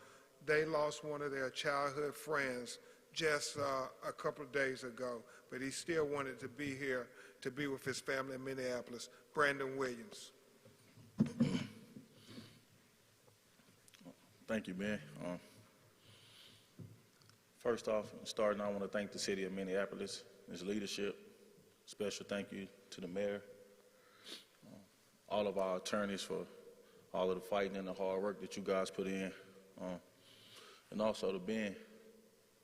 they lost one of their childhood friends just a couple of days ago, but he still wanted to be here to be with his family in Minneapolis. Brandon Williams. Thank you, Ben. First off, starting, I want to thank the city of Minneapolis, its leadership. Special thank you to the mayor, all of our attorneys for all of the fighting and the hard work that you guys put in, and also to Ben,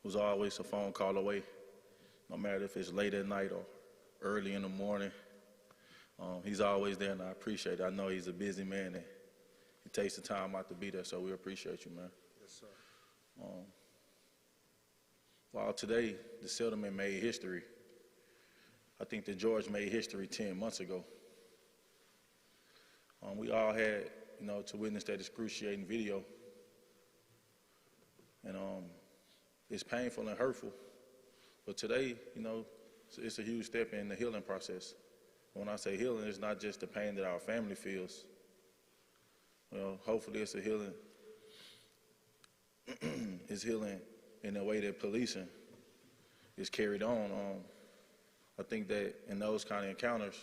who's always a phone call away, no matter if it's late at night or early in the morning. He's always there, and I appreciate it. I know he's a busy man, and he takes the time out to be there, so we appreciate you, man. Yes, sir. While today the settlement made history, I think that George made history 10 months ago. We all had, to witness that excruciating video, and it's painful and hurtful. But today, it's a huge step in the healing process. When I say healing, it's not just the pain that our family feels. Hopefully it's a healing. It's healing in the way that policing is carried on. I think that in those kind of encounters,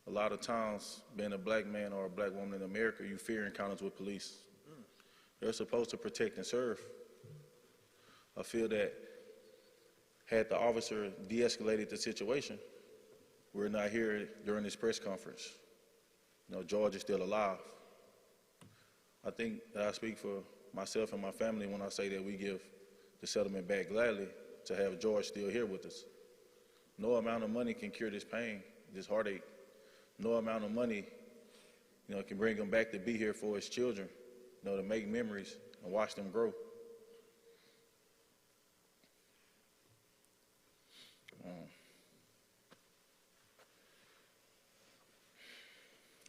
a lot of times, being a black man or a black woman in America, you fear encounters with police. They're supposed to protect and serve. I feel that had the officer de-escalated the situation, we're not here during this press conference. George is still alive. I think that I speak for myself and my family when I say that we give the settlement back gladly to have George still here with us. No amount of money can cure this pain, this heartache. No amount of money, can bring him back to be here for his children, to make memories and watch them grow.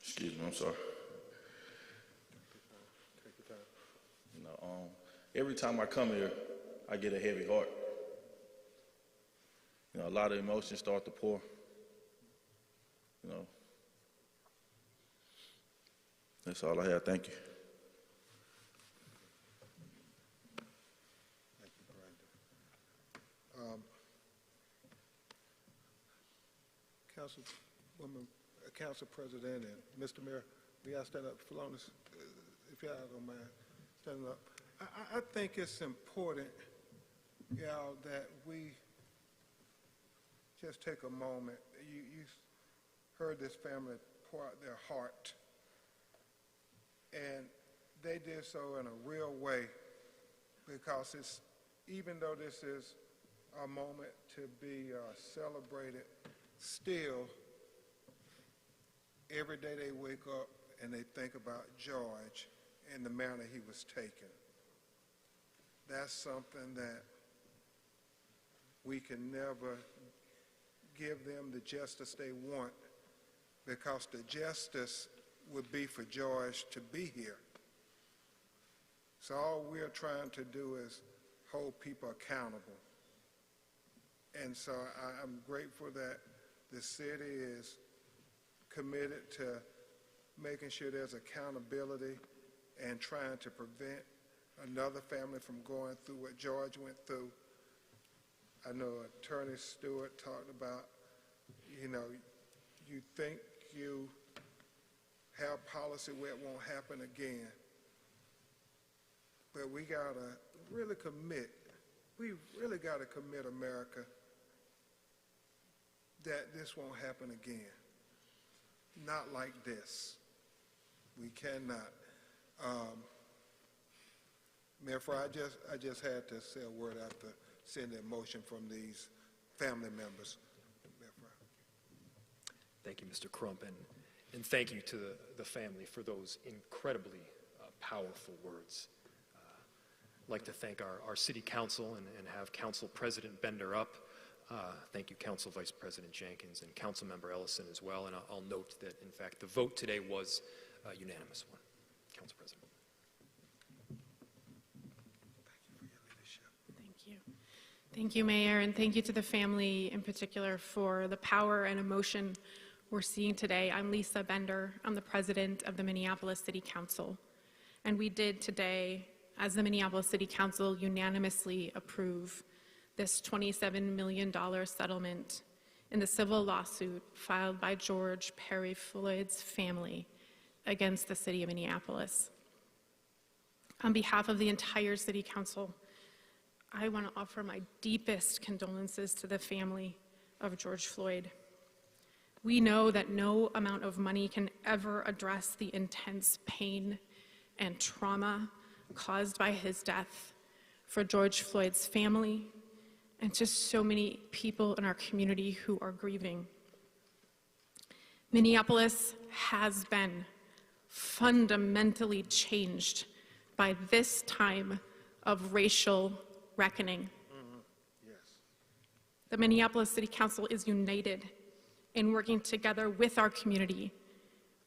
Excuse me, I'm sorry. Every time I come here, I get a heavy heart. A lot of emotions start to pour. That's all I have. Thank you. Thank you, Brandon. Council President and Mr. Mayor, we got to stand up. Philonis, if y'all don't mind standing up. I think it's important, that we just take a moment. You heard this family pour out their heart, and they did so in a real way, because it's, even though this is a moment to be celebrated, still, every day they wake up and they think about George and the manner he was taken. That's something that we can never give them the justice they want, because the justice would be for George to be here. So all we're trying to do is hold people accountable. And so I'm grateful that the city is committed to making sure there's accountability and trying to prevent another family from going through what George went through. I know Attorney Stewart talked about, you think you have policy where it won't happen again. But we gotta really commit, America, that this won't happen again. Not like this. We cannot. Mayor Frey, I just had to say a word after seeing the emotion from these family members. Mayor Frey. Thank you, Mr. Crump, and thank you to the family for those incredibly powerful words. I'd like to thank our city council and have Council President Bender up. Thank you, Council Vice President Jenkins and Council Member Ellison as well. And I'll note that, in fact, the vote today was a unanimous one. Council President. Thank you. Thank you, Mayor, and thank you to the family in particular for the power and emotion we're seeing today. I'm Lisa Bender. I'm the president of the Minneapolis City Council. And we did today, as the Minneapolis City Council, unanimously approve this $27 million settlement in the civil lawsuit filed by George Floyd's family against the city of Minneapolis. On behalf of the entire City Council, I want to offer my deepest condolences to the family of George Floyd. We know that no amount of money can ever address the intense pain and trauma caused by his death for George Floyd's family and just so many people in our community who are grieving. Minneapolis has been fundamentally changed by this time of racial reckoning. Yes. The Minneapolis City Council is united in working together with our community,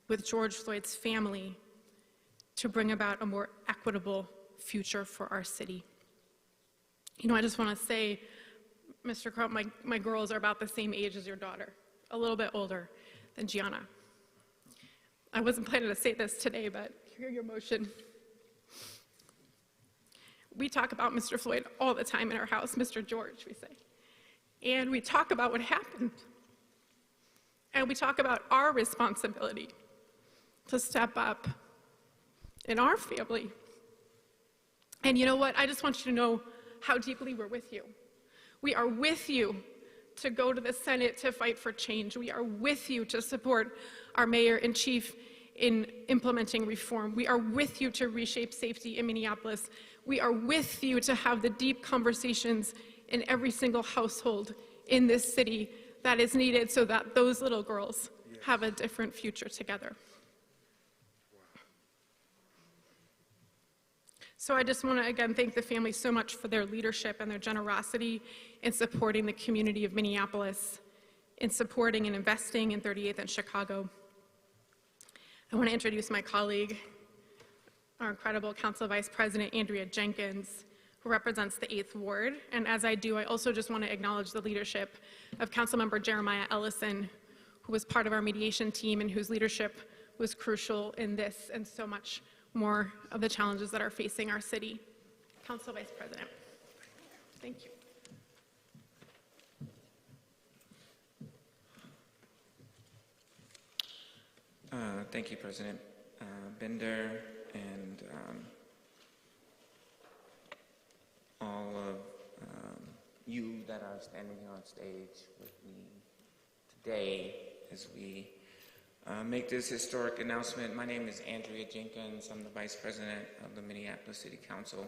with George Floyd's family, to bring about a more equitable future for our city. I just want to say, Mr. Crump, my girls are about the same age as your daughter, a little bit older than Gianna. I wasn't planning to say this today, but hear your motion. We talk about Mr. Floyd all the time in our house, Mr. George, we say. And we talk about what happened. And we talk about our responsibility to step up in our family. And you know what? I just want you to know how deeply we're with you. We are with you to go to the Senate to fight for change. We are with you to support our mayor-in-chief in implementing reform. We are with you to reshape safety in Minneapolis. We are with you to have the deep conversations in every single household in this city that is needed so that those little girls have a different future together. So I just want to again thank the family so much for their leadership and their generosity in supporting the community of Minneapolis, in supporting and investing in 38th and Chicago. I want to introduce my colleague, our incredible Council Vice President Andrea Jenkins, who represents the 8th Ward. And as I do, I also just want to acknowledge the leadership of Councilmember Jeremiah Ellison, who was part of our mediation team and whose leadership was crucial in this and so much more of the challenges that are facing our city. Council Vice President. Thank you. Thank you, President Bender, and all of you that are standing here on stage with me today as we make this historic announcement. My name is Andrea Jenkins. I'm the Vice President of the Minneapolis City Council,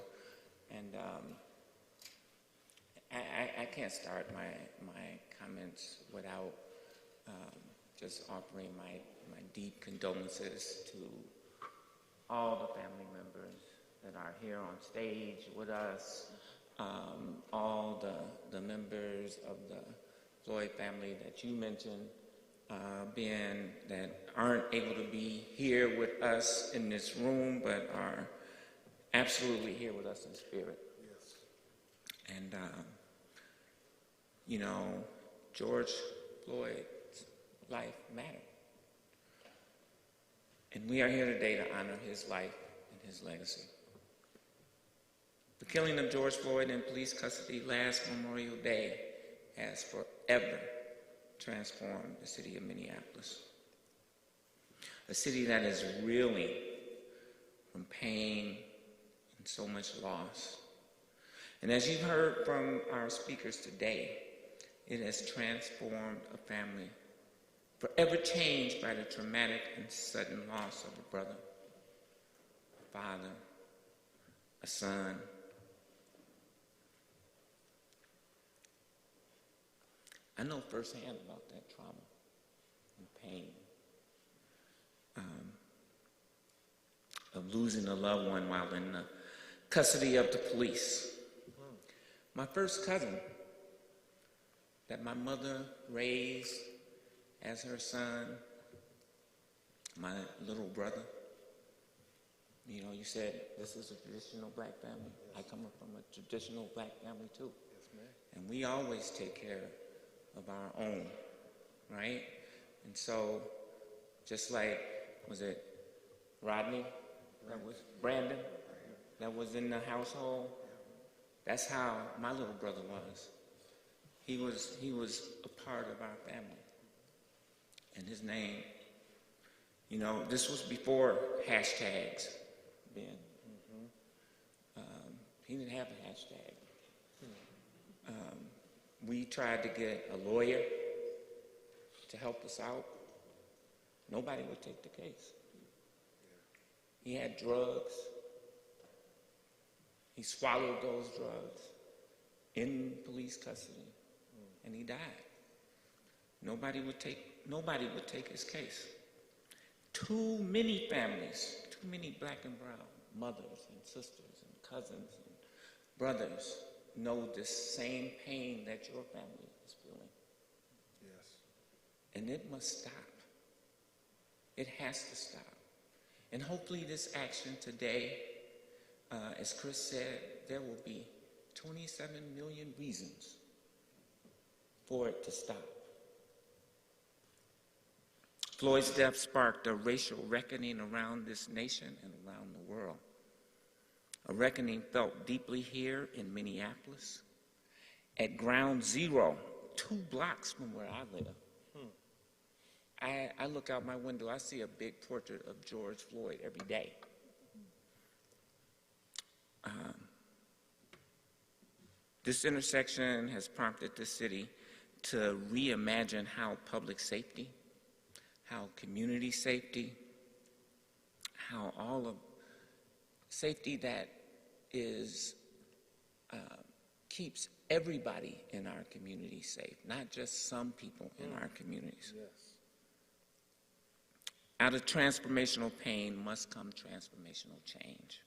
and I can't start my comments without just offering my deep condolences to all the family members that are here on stage with us, all the members of the Floyd family that you mentioned, that aren't able to be here with us in this room, but are absolutely here with us in spirit. Yes. And, you know, George Floyd's life mattered. And we are here today to honor his life and his legacy. The killing of George Floyd in police custody last Memorial Day has forever transformed the city of Minneapolis. A city that is reeling from pain and so much loss. And as you've heard from our speakers today, it has transformed a family, forever changed by the traumatic and sudden loss of a brother, a father, a son. I know firsthand about that trauma and pain of losing a loved one while in the custody of the police. My first cousin that my mother raised as her son, my little brother. You know, you said this is a traditional black family. Yes. I come from a traditional black family too. Yes, ma'am. And we always take care of our own, right? And so, just like, was it Rodney? That was Brandon? That was in the household? That's how my little brother was. He was a part of our family. And his name, you know, this was before hashtags, Ben. He didn't have a hashtag. We tried to get a lawyer to help us out. Nobody would take the case. He had drugs. He swallowed those drugs in police custody, and he died. Nobody would take his case. Too many families, too many black and brown mothers and sisters and cousins and brothers know this same pain that your family is feeling. Yes. And it must stop. It has to stop. And hopefully this action today, as Chris said, there will be 27 million reasons for it to stop. Floyd's death sparked a racial reckoning around this nation and around the world. A reckoning felt deeply here in Minneapolis, at Ground Zero, 2 blocks from where I live. I look out my window, I see a big portrait of George Floyd every day. This intersection has prompted the city to reimagine how public safety, how community safety, how all of safety that is keeps everybody in our community safe, not just some people in our communities. Yes. Out of transformational pain must come transformational change.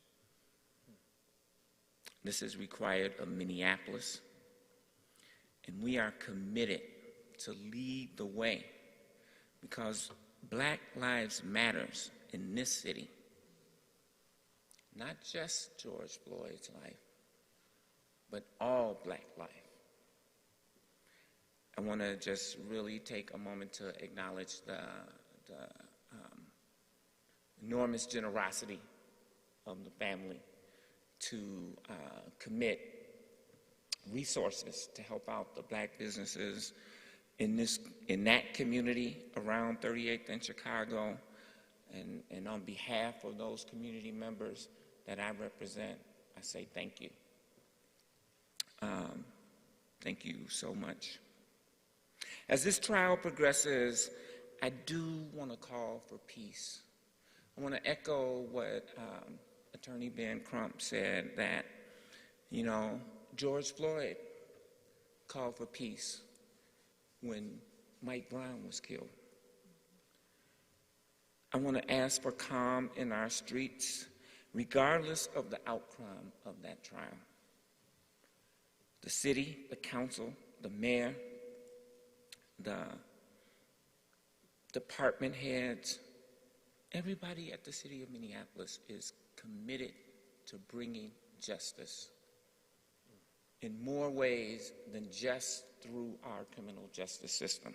This is required of Minneapolis, and we are committed to lead the way because Black Lives Matters in this city. Not just George Floyd's life, but all black life. I want to just really take a moment to acknowledge the enormous generosity of the family to commit resources to help out the black businesses in that community around 38th and Chicago. And on behalf of those community members that I represent, I say thank you. Thank you so much. As this trial progresses, I do want to call for peace. I want to echo what Attorney Ben Crump said, that, you know, George Floyd called for peace when Mike Brown was killed. I want to ask for calm in our streets, regardless of the outcome of that trial. The city, the council, the mayor, the department heads, everybody at the city of Minneapolis is committed to bringing justice in more ways than just through our criminal justice system.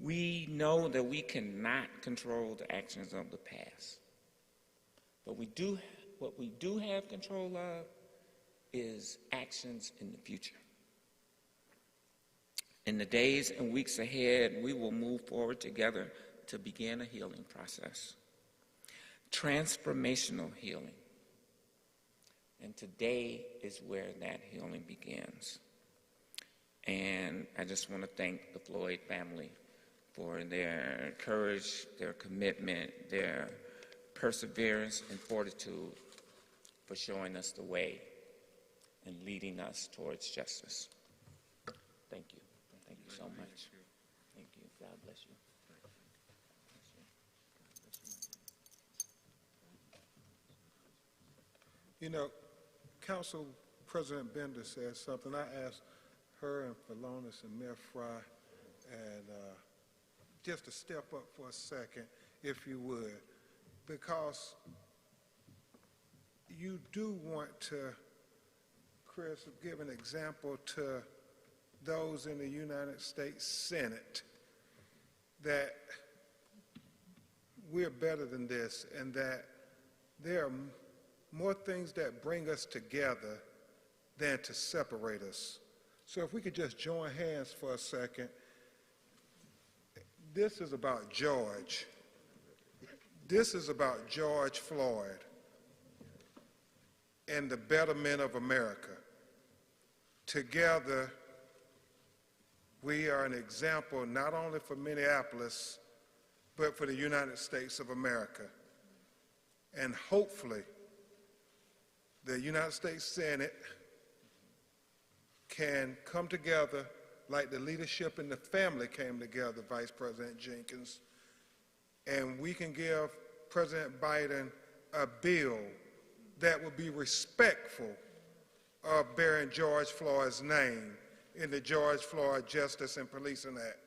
We know that we cannot control the actions of the past, but what we do have control of is actions in the future. In the days and weeks ahead, we will move forward together to begin a healing process, transformational healing. And today is where that healing begins. And I just want to thank the Floyd family for their courage, their commitment, their perseverance and fortitude for showing us the way and leading us towards justice. Thank you. Thank you so much. Thank you. God bless you. You know, Council President Bender said something. I asked her and Phalonis and Mayor Frey and just to step up for a second, if you would, because you do want to, Chris, give an example to those in the United States Senate that we're better than this and that there are more things that bring us together than to separate us. So if we could just join hands for a second. This is about George. This is about George Floyd and the betterment of America. Together, we are an example not only for Minneapolis, but for the United States of America. And hopefully, the United States Senate can come together like the leadership and the family came together, Vice President Jenkins, and we can give President Biden a bill that will be respectful of bearing George Floyd's name in the George Floyd Justice and Policing Act.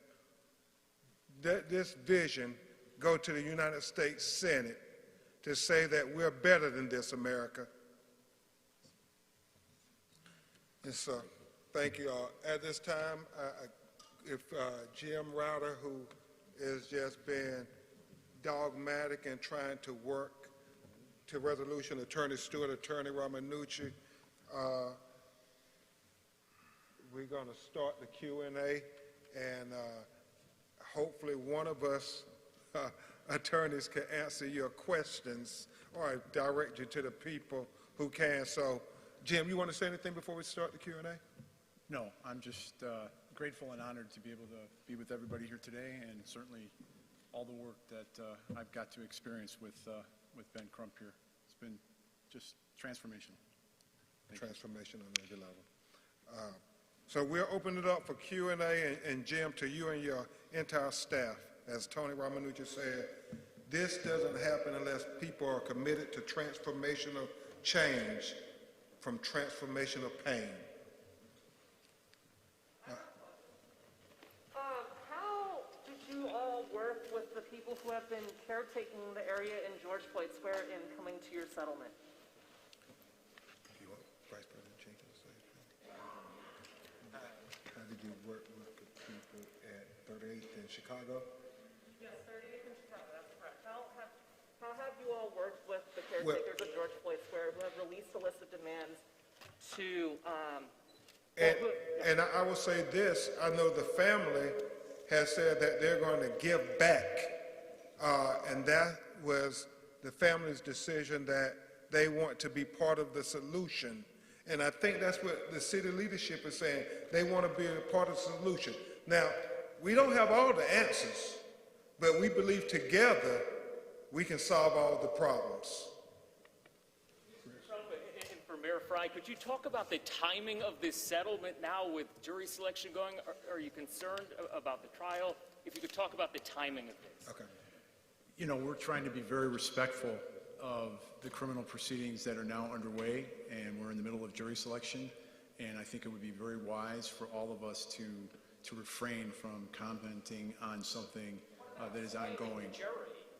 That this vision go to the United States Senate to say that we're better than this, America. And so, thank you all. At this time, if Jim Router, who is just being dogmatic and trying to work to resolution, Attorney Stewart, Attorney Romanucci, we're going to start the Q&A, and hopefully one of us attorneys can answer your questions or direct you to the people who can. So, Jim, you want to say anything before we start the Q&A? No, I'm just grateful and honored to be able to be with everybody here today, and certainly all the work that I've got to experience with Ben Crump here. It's been just transformational. Transformation on every level. So we'll open it up for Q&A, and Jim, to you and your entire staff. As Tony Romanucci said, this doesn't happen unless people are committed to transformational change from transformational pain. How did you all work with the people who have been caretaking the area in George Floyd Square in coming to your settlement? You want Vice President Jenkins to say anything? How did you work with the people at 38th in Chicago? Yes, 38th in Chicago, that's correct. How have you all worked with the caretakers of George Floyd Square who have released a list of demands to... And I will say this, I know the family has said that they're going to give back, and that was the family's decision that they want to be part of the solution. And I think that's what the city leadership is saying. They want to be a part of the solution. Now, we don't have all the answers, but we believe together we can solve all the problems. And for Mayor Frey, could you talk about the timing of this settlement now with jury selection going? Are you concerned about the trial? If you could talk about the timing of this. Okay. You know, we're trying to be very respectful of the criminal proceedings that are now underway, and we're in the middle of jury selection, and I think it would be very wise for all of us to to refrain from commenting on something that is ongoing.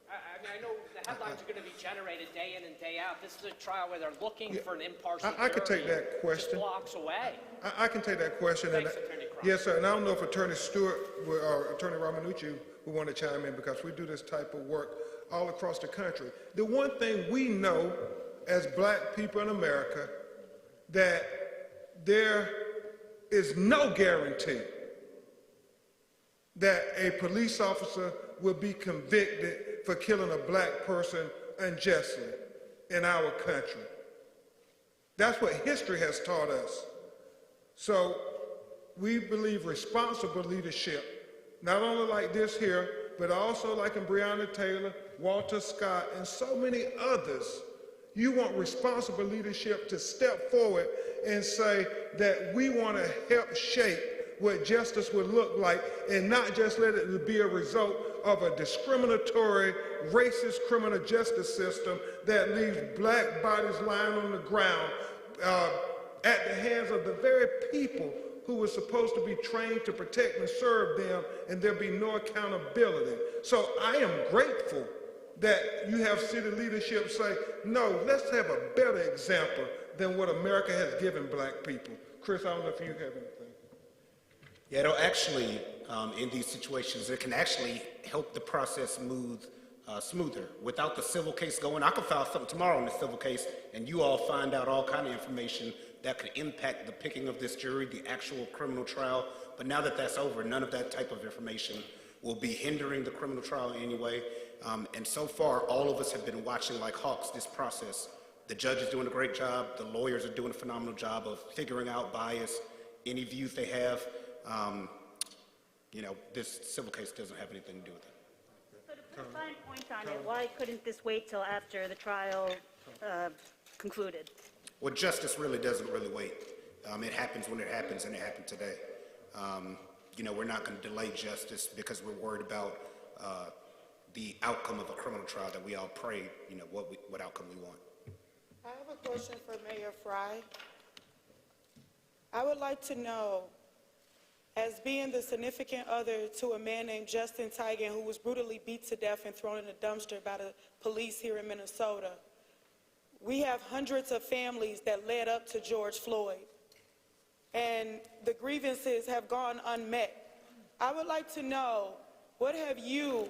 I mean, I know the headlines are going to be generated day in and day out. This is a trial where they're looking for an impartial I can take that question. just blocks away. I can take that question. Thanks, Attorney Crum. Yes, sir. And I don't know if Attorney Stewart or Attorney Romanucci would want to chime in, because we do this type of work all across the country. The one thing we know as black people in America, that there is no guarantee that a police officer will be convicted for killing a black person unjustly in our country. That's what history has taught us. So we believe responsible leadership, not only like this here, but also like in Breonna Taylor, Walter Scott, and so many others. You want responsible leadership to step forward and say that we want to help shape what justice would look like, and not just let it be a result of a discriminatory, racist criminal justice system that leaves black bodies lying on the ground at the hands of the very people who were supposed to be trained to protect and serve them, and there be no accountability. So I am grateful that you have city leadership say, no, let's have a better example than what America has given black people. Chris, I don't know if you have anything. Yeah, it'll actually, in these situations, it can actually help the process move smoother. Without the civil case going, I could file something tomorrow in the civil case, and you all find out all kind of information that could impact the picking of this jury, the actual criminal trial. But now that that's over, none of that type of information will be hindering the criminal trial anyway. And so far, all of us have been watching like hawks this process. The judge is doing a great job. The lawyers are doing a phenomenal job of figuring out bias, any views they have. You know, this civil case doesn't have anything to do with it. So to put a fine point on it, why couldn't this wait till after the trial concluded? Well, justice really doesn't really wait. It happens when it happens, and it happened today. You know, we're not going to delay justice because we're worried about the outcome of a criminal trial that we all pray, you know, what outcome we want. I have a question for Mayor Frey. I would like to know, as being the significant other to a man named Justin Tigan, who was brutally beat to death and thrown in a dumpster by the police here in Minnesota, we have hundreds of families that led up to George Floyd, and the grievances have gone unmet. I would like to know, what have you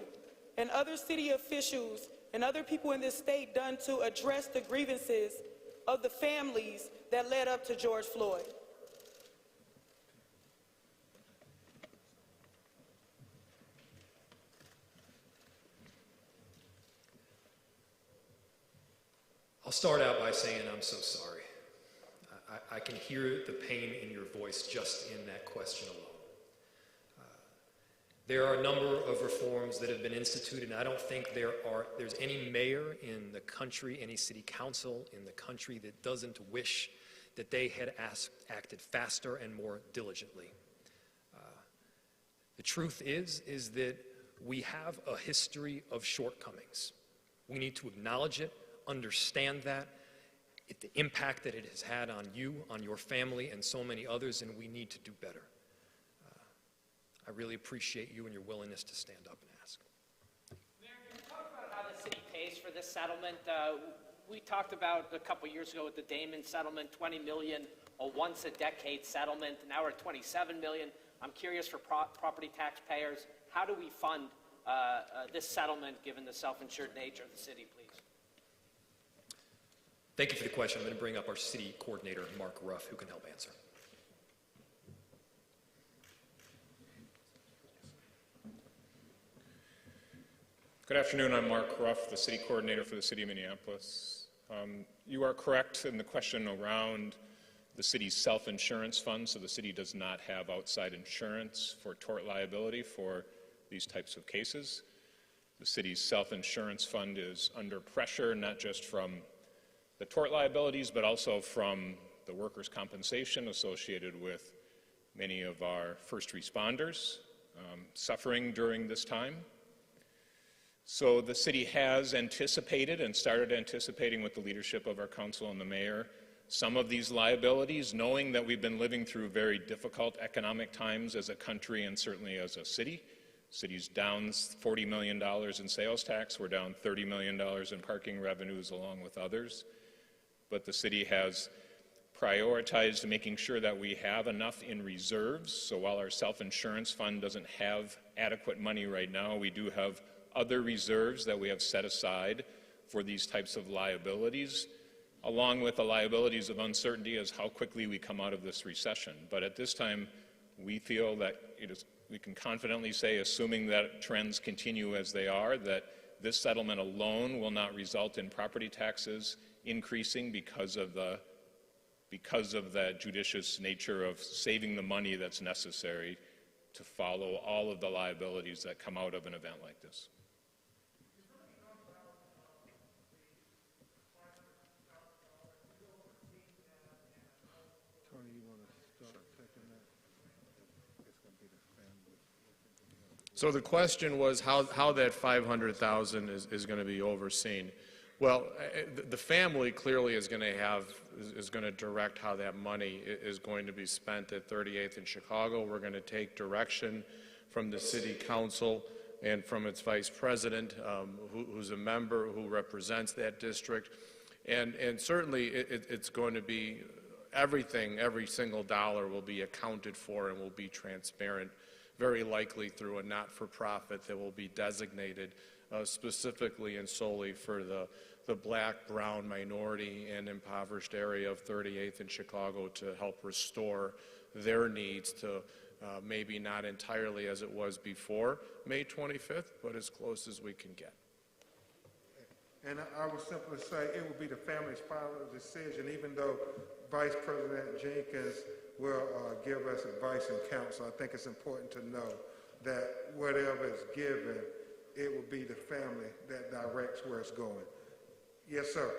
and other city officials and other people in this state done to address the grievances of the families that led up to George Floyd? I'll start out by saying I'm so sorry. I can hear the pain in your voice just in that question alone. There are a number of reforms that have been instituted, and I don't think there's any mayor in the country, any city council in the country that doesn't wish that they had acted faster and more diligently. The truth is that we have a history of shortcomings. We need to acknowledge it, understand that, the impact that it has had on you, on your family, and so many others, and we need to do better. I really appreciate you and your willingness to stand up and ask. Mayor, can you talk about how the city pays for this settlement? We talked about a couple years ago with the Damon settlement, $20 million, a once-a-decade settlement. Now we're at $27 million. I'm curious for property taxpayers, how do we fund this settlement given the self-insured nature of the city, please? Thank you for the question. I'm going to bring up our city coordinator, Mark Ruff, who can help answer. Good afternoon. I'm Mark Ruff, the city coordinator for the city of Minneapolis. You are correct in the question around the city's self-insurance fund, so the city does not have outside insurance for tort liability for these types of cases. The city's self-insurance fund is under pressure, not just from the tort liabilities, but also from the workers' compensation associated with many of our first responders suffering during this time. So the city has anticipated and started anticipating with the leadership of our council and the mayor some of these liabilities, knowing that we've been living through very difficult economic times as a country and certainly as a city. City's down $40 million in sales tax. We're down $30 million in parking revenues along with others. But the city has prioritized making sure that we have enough in reserves. So while our self-insurance fund doesn't have adequate money right now, we do have other reserves that we have set aside for these types of liabilities, along with the liabilities of uncertainty as how quickly we come out of this recession. But at this time, we feel that we can confidently say, assuming that trends continue as they are, that this settlement alone will not result in property taxes increasing because of the judicious nature of saving the money that's necessary to follow all of the liabilities that come out of an event like this. Tony, you want to start taking that? It's going to be the family. So the question was how that 500,000 is going to be overseen. Well, the family clearly is going to direct how that money is going to be spent at 38th and Chicago. We're going to take direction from the city council and from its vice president, who's a member who represents that district. And certainly it's going to be everything, every single dollar will be accounted for and will be transparent, very likely through a not-for-profit that will be designated specifically and solely for the black, brown, minority, and impoverished area of 38th and Chicago to help restore their needs to maybe not entirely as it was before May 25th, but as close as we can get. And I would simply say it will be the family's final decision, even though Vice President Jenkins will give us advice and counsel. I think it's important to know that whatever is given, it will be the family that directs where it's going. Yes, sir.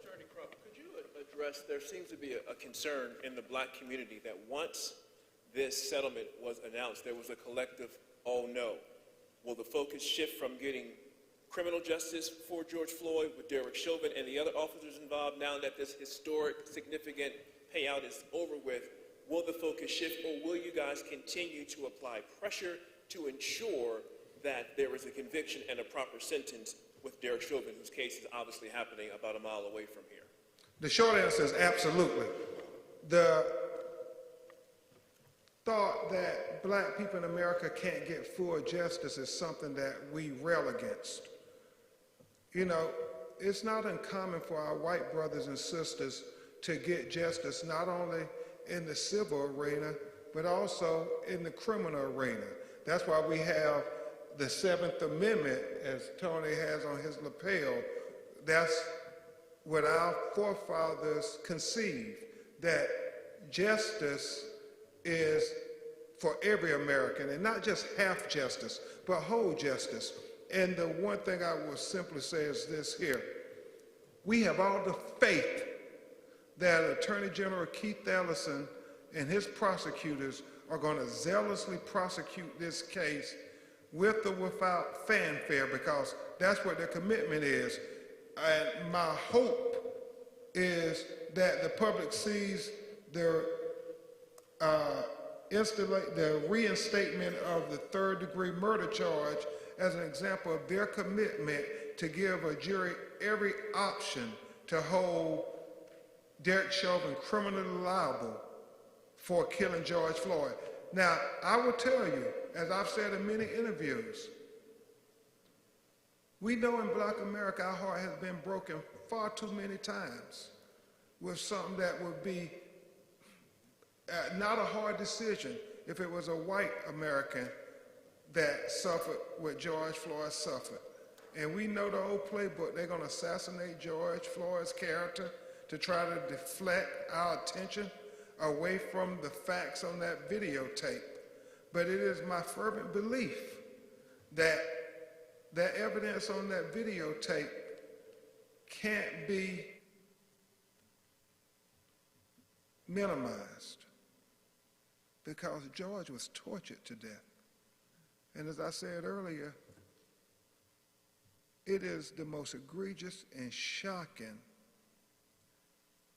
Attorney Crump, could you address, there seems to be a concern in the black community that once this settlement was announced, there was a collective, oh no. Will the focus shift from getting criminal justice for George Floyd with Derek Chauvin and the other officers involved now that this historic, significant payout is over with? Will the focus shift, or will you guys continue to apply pressure to ensure that there is a conviction and a proper sentence with Derek Chauvin, whose case is obviously happening about a mile away from here? The short answer is absolutely. The thought that black people in America can't get full justice is something that we rail against. You know, it's not uncommon for our white brothers and sisters to get justice not only in the civil arena, but also in the criminal arena. That's why we have the 7th Amendment, as Tony has on his lapel. That's what our forefathers conceived, that justice is for every American, and not just half justice, but whole justice. And the one thing I will simply say is this here. We have all the faith that Attorney General Keith Ellison and his prosecutors are going to zealously prosecute this case with or without fanfare, because that's what their commitment is. And my hope is that the public sees the reinstatement of the third-degree murder charge as an example of their commitment to give a jury every option to hold Derek Chauvin criminally liable for killing George Floyd. Now, I will tell you, as I've said in many interviews, we know in black America our heart has been broken far too many times with something that would be not a hard decision if it was a white American that suffered what George Floyd suffered. And we know the old playbook. They're going to assassinate George Floyd's character to try to deflect our attention away from the facts on that videotape. But it is my fervent belief that the evidence on that videotape can't be minimized, because George was tortured to death. And as I said earlier, it is the most egregious and shocking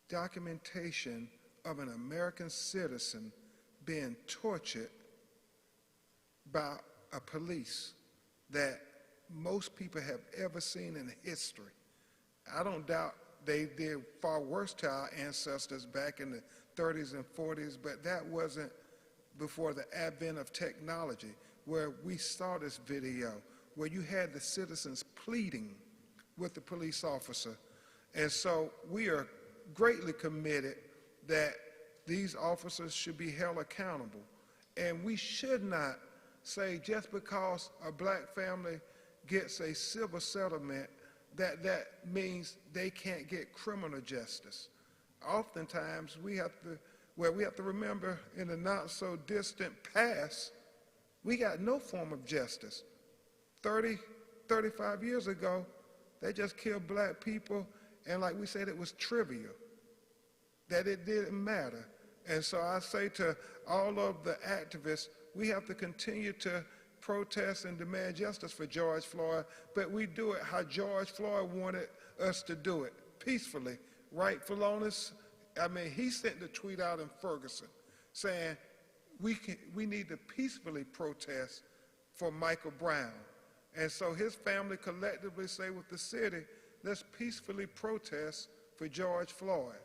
documentation of an American citizen being tortured by a police that most people have ever seen in history. I don't doubt they did far worse to our ancestors back in the 30s and 40s, but that wasn't before the advent of technology, where we saw this video, where you had the citizens pleading with the police officer. And so we are greatly committed that these officers should be held accountable. And we should not say just because a black family gets a civil settlement that means they can't get criminal justice. Oftentimes we have to remember in the not so distant past, we got no form of justice. 35 years ago, they just killed black people, and like we said, it was trivial, that it didn't matter. And so I say to all of the activists, we have to continue to protest and demand justice for George Floyd, but we do it how George Floyd wanted us to do it, peacefully. Right, Philonis? I mean, he sent the tweet out in Ferguson saying we need to peacefully protest for Michael Brown. And so his family collectively say with the city, let's peacefully protest for George Floyd,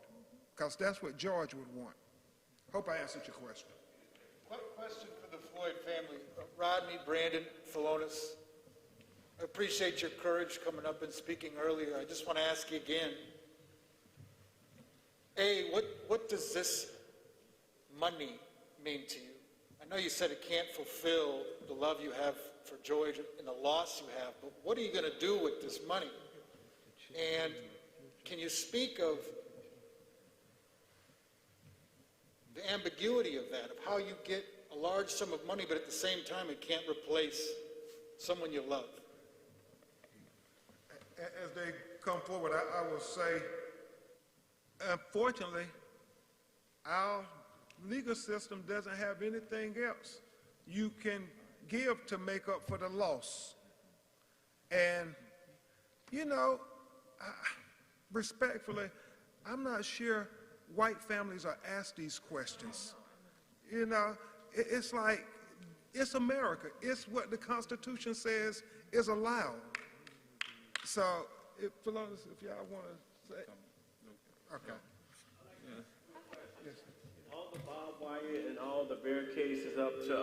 because that's what George would want. Hope I answered your question. Question for the Floyd family. Rodney, Brandon, Philonis, I appreciate your courage coming up and speaking earlier. I just want to ask you again, A, what does this money mean to you? I know you said it can't fulfill the love you have for George and the loss you have, but what are you going to do with this money? And can you speak of the ambiguity of that, of how you get a large sum of money, but at the same time it can't replace someone you love? As they come forward, I will say, unfortunately, our legal system doesn't have anything else you can give to make up for the loss. And, you know, respectfully, I'm not sure white families are asked these questions. You know, it's like, it's America. It's what the Constitution says is allowed. So, if y'all want to say, okay. Yes. All the barbed wire and all the barricades is up to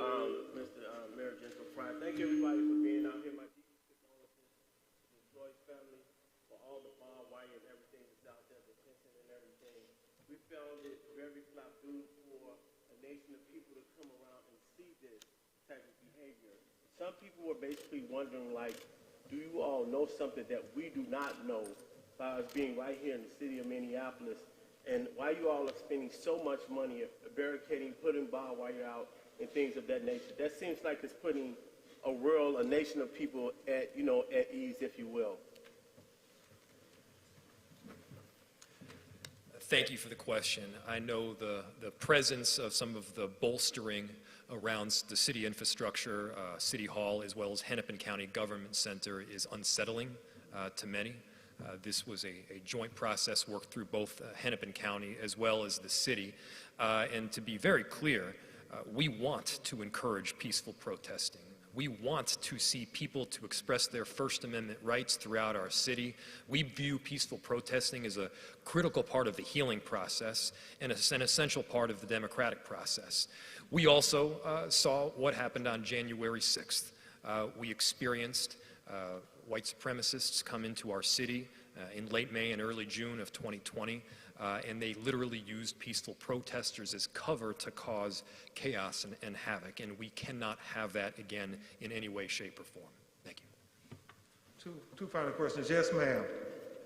Mr. Mayor Jennifer Frey. Thank everybody for being out here. My deepest condolences to the Floyd family for all the barbed wire and everything that's out there, the tension and everything. We found it very flabbergasting for a nation of people to come around and see this type of behavior. Some people were basically wondering, like, do you all know something that we do not know by us being right here in the city of Minneapolis? And why you all are spending so much money barricading, putting barbed wire out, and things of that nature? That seems like it's putting a nation of people at ease, if you will. Thank you for the question. I know the presence of some of the bolstering around the city infrastructure, City Hall, as well as Hennepin County Government Center is unsettling to many. This was a joint process worked through both Hennepin County as well as the city. And to be very clear, we want to encourage peaceful protesting. We want to see people to express their First Amendment rights throughout our city. We view peaceful protesting as a critical part of the healing process and an essential part of the democratic process. We also saw what happened on January 6th. We experienced white supremacists come into our city in late May and early June of 2020, and they literally used peaceful protesters as cover to cause chaos and havoc, and we cannot have that again in any way, shape, or form. Thank you. Two final questions. Yes, ma'am.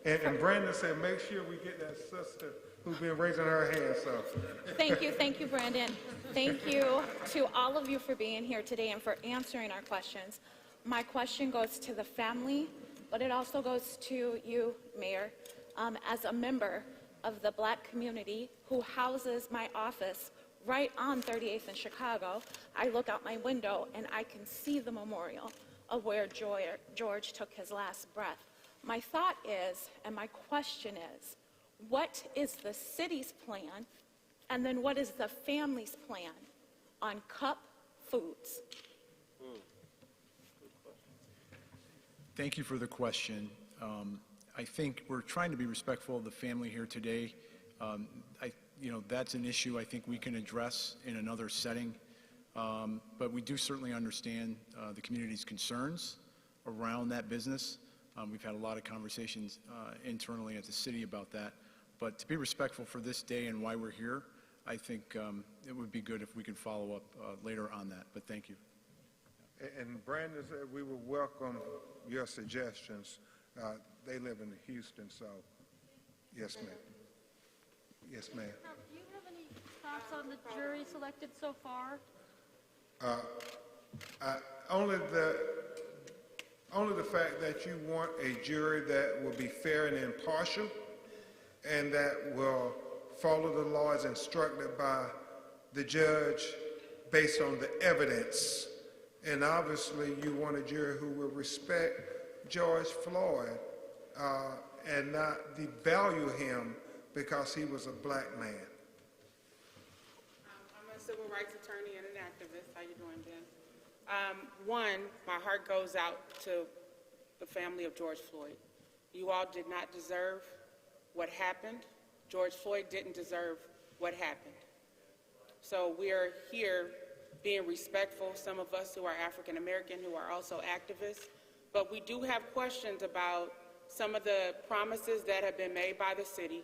And Brandon said, make sure we get that sister who's been raising her hand. So. Thank you, Brandon. Thank you to all of you for being here today and for answering our questions. My question goes to the family, but it also goes to you, Mayor, as a member of the Black community who houses my office right on 38th in Chicago. I look out my window and I can see the memorial of where George took his last breath. My thought is, and my question is, what is the city's plan? And then what is the family's plan on cup foods? Thank you for the question. I think we're trying to be respectful of the family here today. That's an issue I think we can address in another setting. But we do certainly understand the community's concerns around that business. We've had a lot of conversations internally at the city about that. But to be respectful for this day and why we're here, I think it would be good if we could follow up later on that. But thank you. And Brandon said we will welcome your suggestions. They live in Houston, so yes, ma'am. Yes, ma'am. Do you have any thoughts on the jury selected so far? Only the fact that you want a jury that will be fair and impartial and that will follow the law as instructed by the judge based on the evidence. And obviously you want a jury who will respect George Floyd and not devalue him because he was a black man. I'm a civil rights attorney and an activist. How you doing, Ben? One, my heart goes out to the family of George Floyd. You all did not deserve what happened. George Floyd didn't deserve what happened. So we are here being respectful, some of us who are African American, who are also activists, but we do have questions about some of the promises that have been made by the city,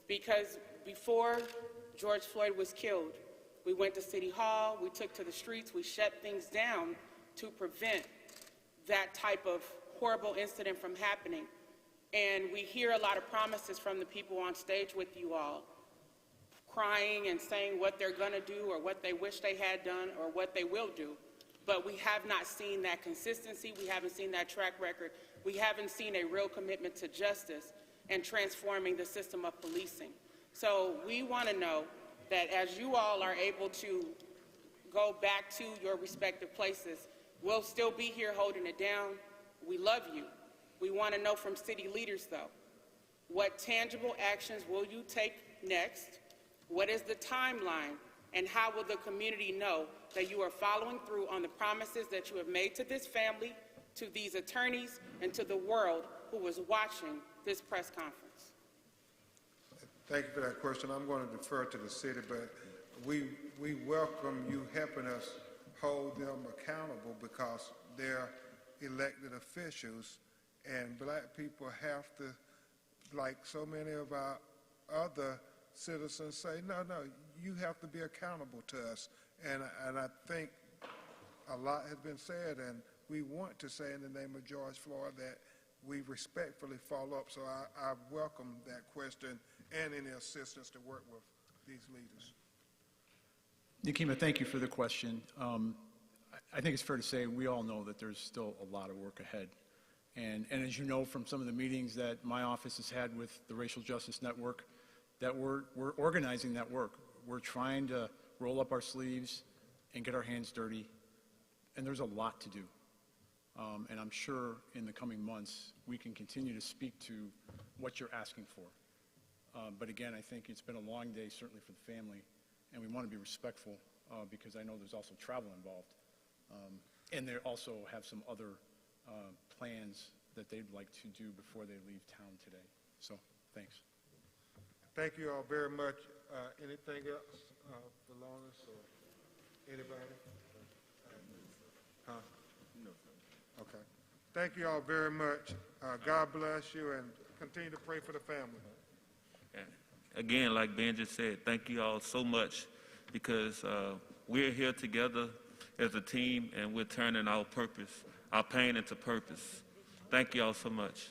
because before George Floyd was killed, we went to City Hall, we took to the streets, we shut things down to prevent that type of horrible incident from happening. And we hear a lot of promises from the people on stage with you all, crying and saying what they're going to do or what they wish they had done or what they will do. But we have not seen that consistency. We haven't seen that track record. We haven't seen a real commitment to justice and transforming the system of policing. So we want to know that as you all are able to go back to your respective places, we'll still be here holding it down. We love you. We want to know from city leaders, though, what tangible actions will you take next? What is the timeline? And how will the community know that you are following through on the promises that you have made to this family, to these attorneys, and to the world who was watching this press conference? Thank you for that question. I'm going to defer to the city, but we welcome you helping us hold them accountable because they're elected officials, and black people have to, like so many of our other citizens, say, no, you have to be accountable to us. And I think a lot has been said, and we want to say in the name of George Floyd that we respectfully follow up. So I welcome that question and any assistance to work with these leaders. Nikema, thank you for the question. I think it's fair to say we all know that there's still a lot of work ahead. And as you know from some of the meetings that my office has had with the Racial Justice Network, that we're organizing that work. We're trying to roll up our sleeves and get our hands dirty, and there's a lot to do. And I'm sure in the coming months we can continue to speak to what you're asking for. But again, I think it's been a long day, certainly for the family, and we want to be respectful because I know there's also travel involved. And they also have some other plans that they'd like to do before they leave town today. So, thanks. Thank you all very much. Anything else for Lawrence or anybody? Huh? No. Okay. Thank you all very much. God bless you, and continue to pray for the family. Again, like Ben just said, thank you all so much because we're here together as a team and we're turning our pain into purpose. Thank you all so much.